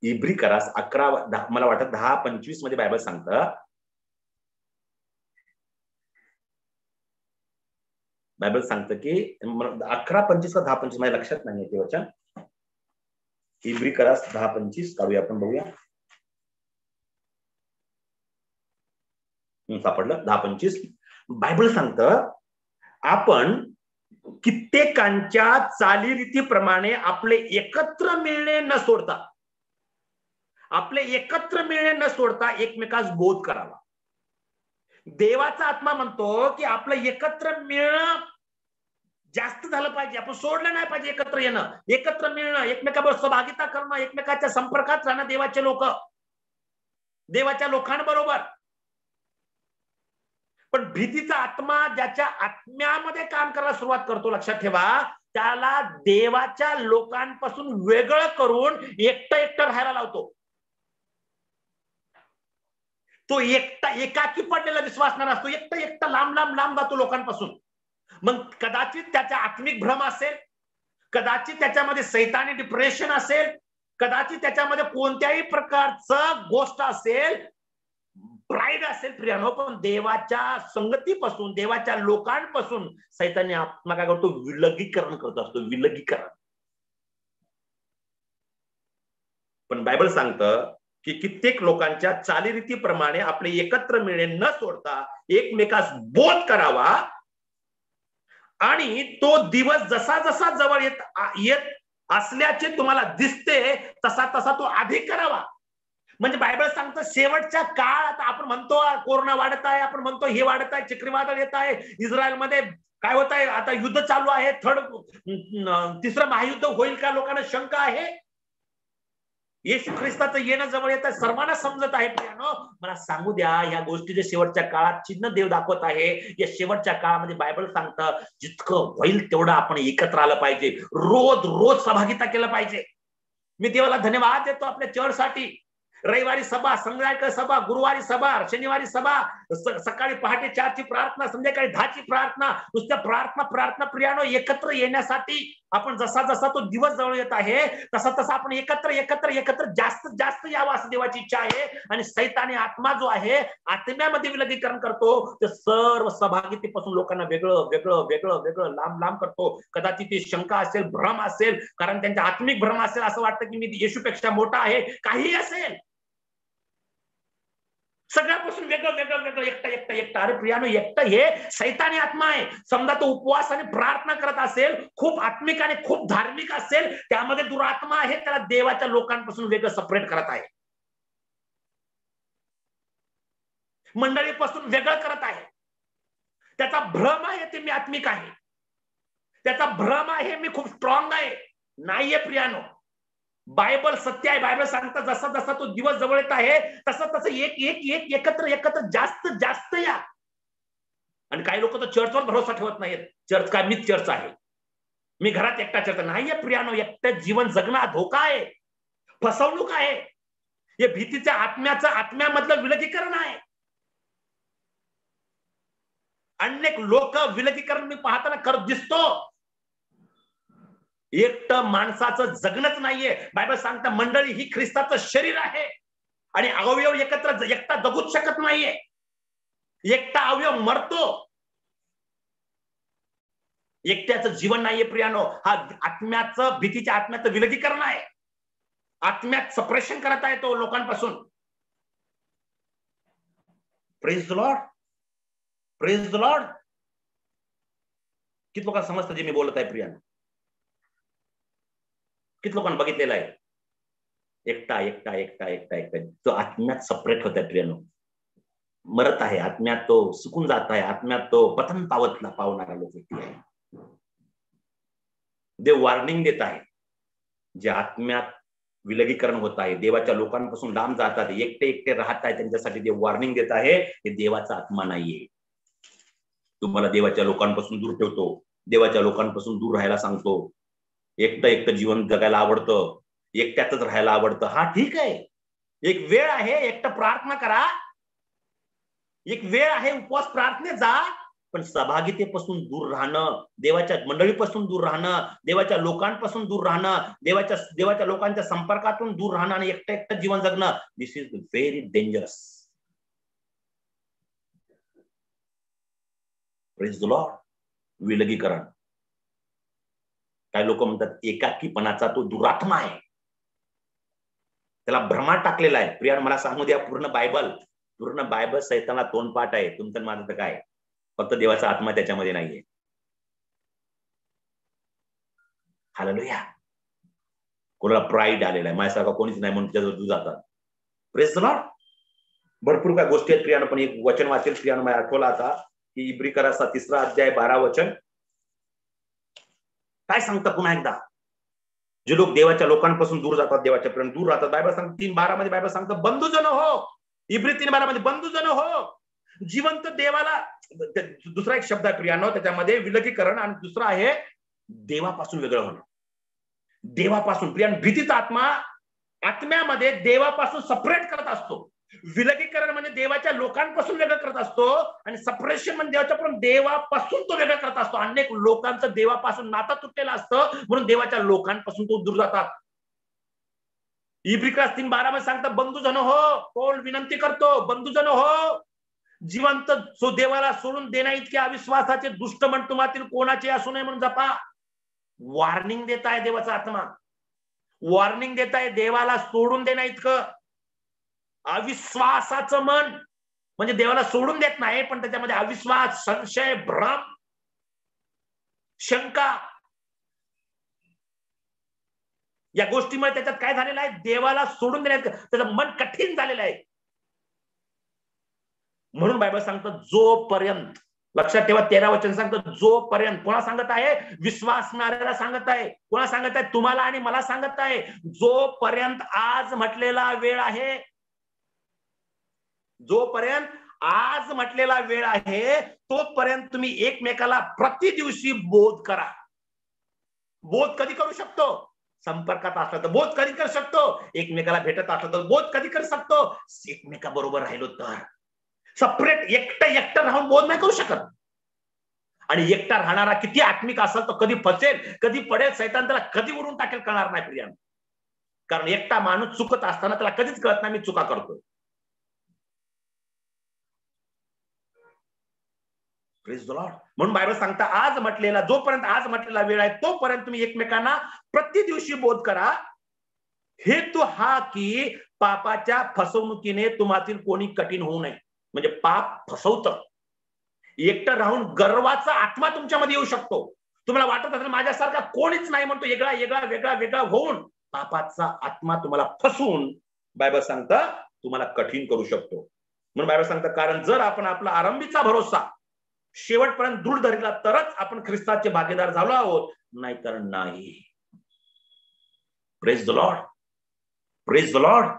इब्री करास 11 मला वाटतं 10:25 मध्ये बायबल सांगतं, बायबल सांगतं की 11:25 का 10:25 माझ्या लक्षात नाही ते वचन. इब्री करास 10:25 काढूया आपण, बघूया. सापडलं 10:25. बायबल सांगतं, आपण कित्येकांच्या चालीरीतीप्रमाणे आपले एकत्र मिळणे न सोडता, आपले एकत्र मिळणे न सोडता एकमेकास बोध करावा. देवाचा आत्मा म्हणतो की आपलं एकत्र मिळणं जास्त झालं पाहिजे, आपण सोडलं नाही पाहिजे. एकत्र येणं, एकत्र मिळणं, एकमेकाबरोबर सहभागिता करणं, एकमेकाच्या संपर्कात राहणं देवाचे लोक, देवाच्या लोकांबरोबर. पण भीतीचा आत्मा ज्याच्या आत्म्यामध्ये काम करायला सुरुवात करतो, लक्षात ठेवा, त्याला देवाच्या लोकांपासून वेगळं करून एकटं एकटं राहायला लावतो. तो एकटा एकाकी पडलेला विश्वासणारा असतो, एकटं एकटं लांब लांब लांब जातो लोकांपासून. मग कदाचित त्याचा आत्मिक भ्रम असेल, कदाचित त्याच्यामध्ये सैतानी डिप्रेशन असेल, कदाचित त्याच्यामध्ये कोणत्याही प्रकारचं गोष्ट असेल, प्राईड असेल प्रियानो. पण देवाच्या संगतीपासून, देवाच्या लोकांपासून सैतानी आत्मा काय करतो? विलगीकरण करत असतो, विलगीकरण. पण बायबल सांगतं की कित्येक लोकांच्या चालीरीतीप्रमाणे आपले एकत्र मिळणे न सोडता एकमेकास बोध करावा, आणि तो दिवस जसा जसा जवळ येत असल्याचे तुम्हाला दिसते तसा तसा तो अधिक करावा. म्हणजे बायबल सांगतं शेवटच्या काळ, आता आपण म्हणतो कोरोना वाढत आहे, आपण म्हणतो हे वाढत आहे, चक्रीवादळ येत आहे, इस्रायलमध्ये काय होत आहे, आता युद्ध चालू आहे, तिसरं महायुद्ध होईल का, लोकांना शंका आहे. येशू ख्रिस्ताचं येणं जवळ येत आहे, सर्वांना समजत आहे. मला सांगू द्या, या गोष्टी जे शेवटच्या काळात चिन्ह देव दाखवत आहे, या शेवटच्या काळामध्ये बायबल सांगतं जितकं होईल तेवढं आपण एकत्र आलं पाहिजे, रोज रोज सहभागिता केलं पाहिजे. मी देवाला धन्यवाद देतो आपल्या चर्चसाठी. रविवारी सभा, संध्याकाळी सभा, गुरुवारी सभा, शनिवारी सभा, सकाळी पहाटे 4ची प्रार्थना, संध्याकाळी 10ची प्रार्थना, नुसत्या प्रार्थना प्रियानो एकत्र येण्यासाठी. आपण जसा जसा तो दिवस जवळ येत आहे तसा तसा आपण एकत्र जास्तीत जास्त यावं असं देवाची इच्छा आहे. आणि सैतानी आत्मा जो आहे, आत्म्यामध्ये विलगीकरण करतो, ते सर्व सहभागितेपासून लोकांना वेगळं वेगळं वेगळं वेगळं लांब लांब करतो. कदाचित ती शंका असेल, भ्रम असेल, कारण त्यांच्या आत्मिक भ्रम असेल, असं वाटतं की मी येशूपेक्षा मोठा आहे, काही असेल, सगळ्यापासून वेगळं वेगळं वेगळं एकटा. अरे प्रियानो, एकटं हे सैतानी आत्मा आहे. समजा तो उपवास आणि प्रार्थना करत असेल, खूप आत्मिक आणि खूप धार्मिक असेल, त्यामध्ये दुरात्मा आहे, त्याला देवाच्या लोकांपासून वेगळं सेपरेट करत आहे, मंडळीपासून वेगळं करत आहे. त्याचा भ्रम आहे ते मी आत्मिक आहे, त्याचा भ्रम आहे मी खूप स्ट्रॉंग आहे. नाहीये प्रियानो, बायबल सत्य आहे. बायबल सांगतं जसा जसा तो दिवस जवळ येत आहे तसं तसं एकत्र जास्त जास्त या. आणि काही लोक तर चर्चवर भरोसा ठेवत नाहीत. चर्च काय, मीच चर्च आहे, मी घरात एकटा चर्च. नाहीये प्रियानो, एकटं जीवन जगणं धोका आहे, फसवणूक आहे. हे भीतीच्या आत्म्यामधलं विलगीकरण आहे. अनेक लोक विलगीकरण मी पाहताना करत दिसतो. एकटं माणसाचं जगणंच नाहीये. बायबल सांगतं मंडळी ही ख्रिस्ताचं शरीर आहे आणि अवयव एकटा जगूच शकत नाहीये. एकटा अवयव मरतो. एकट्याचं जीवन नाहीये प्रियानो. हा आत्म्याचं, भीतीच्या आत्म्याचं विलगीकरण आहे. आत्म्यात सपरेशन करत आहे तो लोकांपासून. Praise the lord, praise the Lord. किती लोकांना समजतं जे मी बोलत आहे प्रियानो? किती लोकांना बघितलेलं आहे? एकटा तो आत्म्यात सेपरेट होत आहे प्रियानो, मरत आहे आत्म्यात, तो सुकून जात आहे आत्म्यात, तो पतन पावणारा लोक आहे. देव वॉर्निंग देत आहे, जे आत्म्यात विलगीकरण होत आहे, देवाच्या लोकांपासून लांब जातात, एकटे राहत आहे, त्यांच्यासाठी देव वॉर्निंग देत आहे. हे देवाचा आत्मा नाहीये. तुम्हाला देवाच्या लोकांपासून दूर ठेवतो, देवाच्या लोकांपासून दूर राहायला सांगतो. एकटं जीवन जगायला आवडतं, एकट्यातच राहायला आवडतं. हा ठीक आहे, एक वेळ आहे, एकटं प्रार्थना करा, एक वेळ आहे, उपवास प्रार्थने जा, पण सहभागितेपासून दूर राहणं, देवाच्या मंडळीपासून दूर राहणं, देवाच्या लोकांपासून दूर राहणं, देवाच्या लोकांच्या संपर्कातून दूर राहणं आणि एकटं जीवन जगणं, this is very dangerous. Praise the lord. विलगीकरण. काही लोक म्हणतात एकाकीपणाचा तो दुरात्मा आहे, त्याला भ्रमात टाकलेला आहे. प्रिया मला सांगू द्या, पूर्ण बायबल सैतानाला तोंडपाठ आहे. तुमचं माझं तर काय, फक्त देवाचा आत्मा त्याच्यामध्ये नाहीये. हालेलुया. कोणाला प्राईड आलेला आहे, माझ्यासारखा कोणीच नाही म्हणून त्याच्यावर जातात. Praise the Lord. भरपूर काय गोष्टी आहेत प्रियानं, पण एक वचन वाचेल प्रियानं मला आठवला आता, की इब्रिकराचा 3 अध्याय 12 वचन काय सांगतं पुन्हा एकदा. जे लोक देवाच्या लोकांपासून दूर जातात, देवाच्या प्रेम दूर राहतात, बायबल सांगतं 3:12 मध्ये बायबल सांगतं बंधुजन हो. इब्री 3:12 मध्ये बंधुजन हो. जिवंत देवाला, दुसरा एक शब्द आहे प्रियानो त्याच्यामध्ये, विलगीकरण, आणि दुसरा आहे देवापासून वेगळं होणं. देवापासून प्रियानो, भीतीचा आत्म्यामध्ये देवापासून सेपरेट करत असतो. विलगीकरण म्हणजे देवाच्या लोकांपासून वेगळं करत असतो, आणि सेपरेशन म्हणजे देवापासून तो वेगळं करत असतो. अनेक लोकांचं देवापासून नातं तुटलेलं असतं, म्हणून देवाच्या लोकांपासून तो दूर जातात. इब्रिकरास 3:12 मध्ये सांगतात बंधुजन हो. पौल विनंती करतो, बंधुजन हो, जिवंत देवाला सोडून देण्या इतके अविश्वासाचे दुष्ट मन तुम्हातील कोणाचे असू नये म्हणून जपा. वॉर्निंग देत आहे देवाचा आत्मा, वॉर्निंग देत आहे. देवाला सोडून देण्या इतकं अविश्वासाचं मन म्हणजे देवाला सोडून देत नाही, पण त्याच्यामध्ये अविश्वास, संशय, भ्रम, शंका, या गोष्टीमुळे त्याच्यात काय झालेलं आहे, देवाला सोडून देण्यात त्याचं मन कठीण झालेलं आहे. म्हणून बायबल सांगतं जोपर्यंत लक्षात ठेवा, 13 वचन सांगतं जोपर्यंत, कोणा सांगत आहे? विश्वासणाऱ्याला सांगत आहे. कोणा सांगत आहे? तुम्हाला आणि मला सांगत आहे. जोपर्यंत आज म्हटलेला वेळ आहे, जोपर्यंत आज म्हटलेला वेळ आहे, तोपर्यंत तुम्ही एकमेकाला प्रति दिवशी बोध करा. बोध कधी करू शकतो? संपर्कात असला तर बोध कधी करू शकतो? एकमेकाला भेटत असला तर बोध कधी करू शकतो? एकमेकाबरोबर राहिलो तर. सेपरेट एकटं राहून बोध नाही करू शकत. आणि एकटा राहणारा किती आत्मिक असेल तो कधी फसेल, कधी पडेल, सैतान त्याला कधी उडून टाकेल कळणार नाही प्रियांनो. कारण एकटा माणूस चुकत असताना त्याला कधीच कळत नाही मी चुका करतोय. Praise the Lord. म्हणून बायबल सांगता आज म्हटलेला, जोपर्यंत आज म्हटलेला वेळ आहे तोपर्यंत तुम्ही एकमेकांना प्रति दिवशी बोध करा. हेतू हा की पापाच्या फसवणुकीने तुम्हातील कोणी कठीण होऊ नये. म्हणजे पाप फसवतं. एकटं राहून गर्वाचा आत्मा तुमच्यामध्ये येऊ शकतो. तुम्हाला वाटत असेल माझ्यासारखा कोणीच नाही म्हणतो, वेगळा होऊन पापाचा आत्मा तुम्हाला फसवून बायबल सांगतं तुम्हाला कठीण करू शकतो. म्हणून बायबल सांगतं कारण जर आपण आपला आरंभीचा भरोसा शेवटपर्यंत दृढ धरला तरच आपण ख्रिस्ताचे भागीदार झालो आहोत, नाहीतर नाही. Praise the lord. Praise the lord.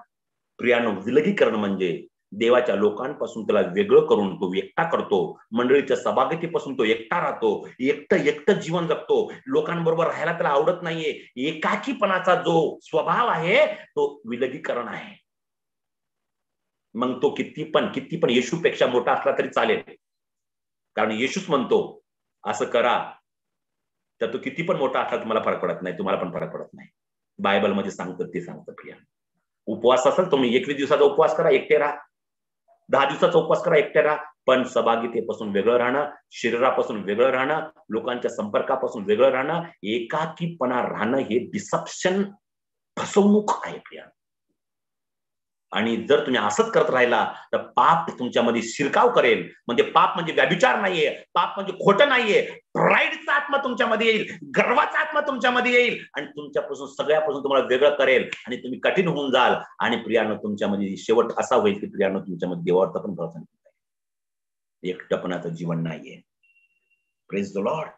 प्रियानो, विलगीकरण म्हणजे देवाच्या लोकांपासून त्याला वेगळं करून तो एकटा करतो. मंडळीच्या सभागतीपासून तो एकटा राहतो. एकटं जीवन जगतो. लोकांबरोबर राहायला त्याला आवडत नाहीये. एकाकीपणाचा जो स्वभाव आहे तो विलगीकरण आहे. मग तो किती पण येशूपेक्षा मोठा असला तरी चालेल. कारण येशूच म्हणतो असं करा, तर तो किती पण मोठा असला तुम्हाला फरक पडत नाही, तुम्हाला पण फरक पडत नाही. बायबलमध्ये सांगतं ते सांगतं प्रिया. उपवास असेल तुम्ही 21 दिवसाचा उपवास करा, एकटे राहा. 10 दिवसाचा उपवास करा, एकटे राहा. पण सभागीतेपासून वेगळं राहणं, शरीरापासून वेगळं राहणं, लोकांच्या संपर्कापासून वेगळं राहणं, एकाकीपणा राहणं हे डिसेप्शन, फसवणूक आहे प्रिया. आणि जर तुम्ही असंच करत राहिला तर पाप तुमच्यामध्ये शिरकाव करेल. म्हणजे पाप म्हणजे व्यभिचार नाहीये, पाप म्हणजे खोटं नाहीये. प्राईडचा आत्मा तुमच्यामध्ये येईल, गर्वाचा आत्मा तुमच्यामध्ये येईल आणि तुमच्यापासून सगळ्यापासून तुम्हाला वेगळं करेल आणि तुम्ही कठीण होऊन जाल. आणि प्रियानं तुमच्यामध्ये शेवट असा होईल की प्रियानं तुमच्यामध्ये देवावरचा पण भरोसा नाही. एकटपणाचं जीवन नाहीये. Praise the Lord.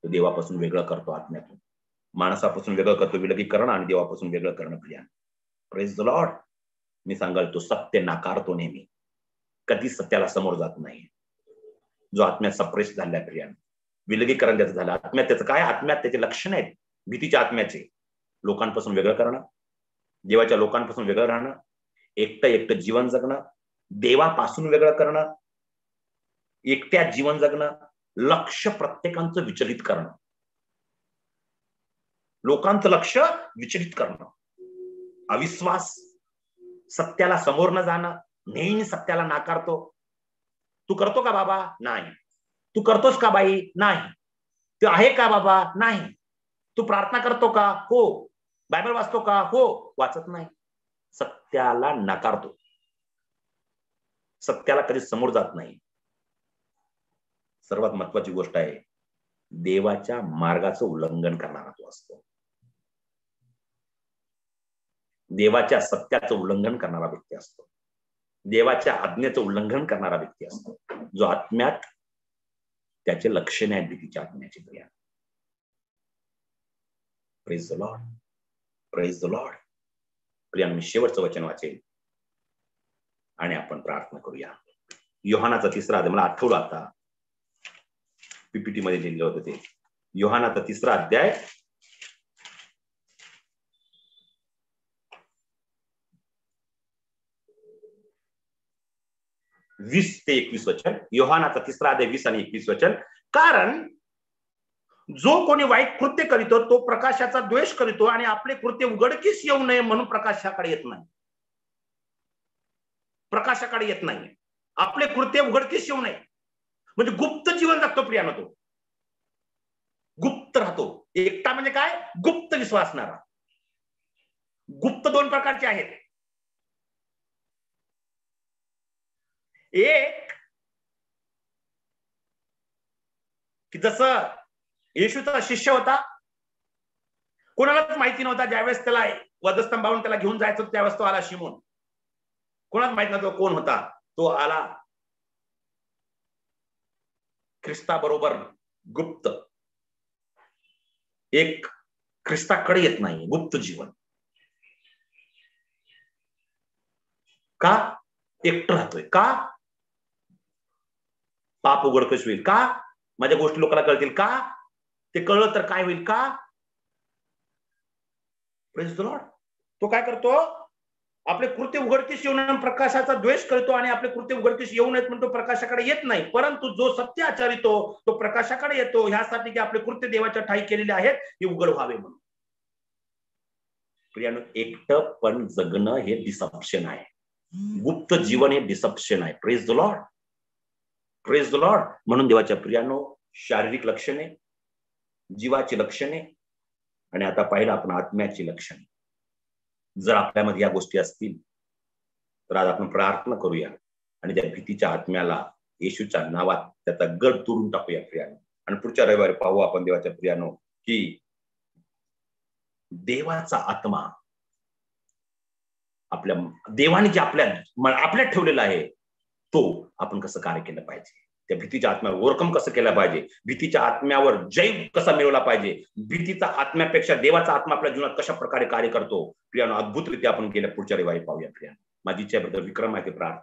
तो देवापासून वेगळं करतो, आत्म्यातून माणसापासून वेगळं करतो. विलगीकरण आणि देवापासून वेगळं करणं प्रिया. Praise the lord. मी सांगाल तो सत्य नाकारतो नेहमी, कधी सत्याला समोर जात नाही. जो आत्म्यात सप्रेस झालाय प्रिया, विलगीकरण त्याचं झालं. आत्म्यात त्याचं काय? आत्म्यात त्याचे लक्षण आहेत भीतीच्या आत्म्याचे. लोकांपासून वेगळं करणं, देवाच्या लोकांपासून वेगळं राहणं, एकटं जीवन जगणं, देवापासून वेगळं करणं, एकट्यात जीवन जगणं, लक्ष प्रत्येकांचं विचलित करणं, लोकांचं लक्ष विचलित करणं, अविश्वास, सत्याला समोर न जाणं, नेहमी सत्याला नाकारतो. तू करतो का बाबा? नाही. तू करतोस का बाई? नाही. तू आहे का बाबा? नाही. तू प्रार्थना करतो का? हो. बायबल वाचतो का? हो. वाचत नाही. सत्याला नाकारतो, सत्याला कधी समोर जात नाही. सर्वात महत्वाची गोष्ट आहे, देवाच्या मार्गाचं उल्लंघन करणारा तो असतो. देवाच्या सत्याचं उल्लंघन करणारा व्यक्ती असतो. देवाच्या आज्ञेचं उल्लंघन करणारा व्यक्ती असतो, जो आत्म्यात त्याचे लक्षणे आहेत भीतीच्या आत्म्याची. प्रिया, praise the lord. Praise the lord. प्रिया, मी शेवटचं वचन वाचेल आणि आपण प्रार्थना करूया. योहानाचा 3रा अध्याय, मला आठवलं आता पीपीटी मध्ये लिहिलं होतं ते. योहानाचा 3रा अध्याय 20 ते 21 वचन. योहानाचा 3रा अध्याय 20 आणि 21 वचन. कारण जो कोणी वाईट कृत्य करीतो तो प्रकाशाचा द्वेष करीतो आणि आपले कृत्य उघडकीस येऊ नये म्हणून प्रकाशाकडे येत नाही. प्रकाशाकडे येत नाही, आपले कृत्य उघडकीस येऊ नये म्हणजे गुप्त जीवन जगतो प्रियानो. तो गुप्त राहतो. एकटा म्हणजे काय? गुप्त विश्वासणारा. गुप्त 2 प्रकारचे आहेत. एक की जसं येशूचा शिष्य होता, कोणालाच माहिती नव्हता. ज्यावेळेस त्याला वधस्तंभावरून त्याला घेऊन जायचं त्यावेळेस तो आला. शिमोन, कोणालाच माहित नव्हतं कोण होता. तो आला ख्रिस्ताबरोबर गुप्त, एक ख्रिस्ताकडे येत नाही, गुप्त जीवन. का? एकटं राहतोय. का? पाप उघडकश होईल. का? माझ्या गोष्टी लोकांना कळतील. का? ते कळलं तर काय होईल. का? Praise the Lord. तो काय करतो? आपले कृत्य उघडकीस येऊन प्रकाशाचा द्वेष करतो आणि आपले कृत्य उघडकीस येऊ नयेत म्हणून तो प्रकाशाकडे येत नाही. परंतु जो सत्य आचरितो तो प्रकाशाकडे येतो, ह्यासाठी की आपले कृत्य देवाच्या ठाई केलेले आहेत हे उघड व्हावे म्हणून. प्रियानो, एकटं पण जगणं हे डिसप्शन आहे. गुप्त जीवन हे डिसप्शन आहे. Praise the lord. Praise the Lord. म्हणून देवाच्या प्रियानो, शारीरिक लक्षणे, जीवाची लक्षणे आणि आता पाहिलं आपण आत्म्याची लक्षणे. जर आपल्यामध्ये या गोष्टी असतील तर आज आपण प्रार्थना करूया आणि त्या भीतीच्या आत्म्याला येशूच्या नावात त्याचा गड तोडून टाकूया प्रियानो. आणि पुढच्या रविवारी पाहू आपण देवाच्या प्रियानो की देवाचा आत्मा आपल्या देवाने जे आपल्यात ठेवलेला आहे तो आपण कसं कार्य केलं पाहिजे, त्या भीतीच्या आत्म्यावर ओव्हरकम कसं केलं पाहिजे, भीतीच्या आत्म्यावर जय कसा मिळवला पाहिजे, भीतीचा आत्म्यापेक्षा देवाचा आत्मा आपल्या जीवनात कशा प्रकारे कार्य करतो प्रियानो, अद्भुतरित्या आपण केलं पुढच्या रविवारी पाहूया प्रियानो. माझी इच्छा विक्रम आहे ते प्रार्थना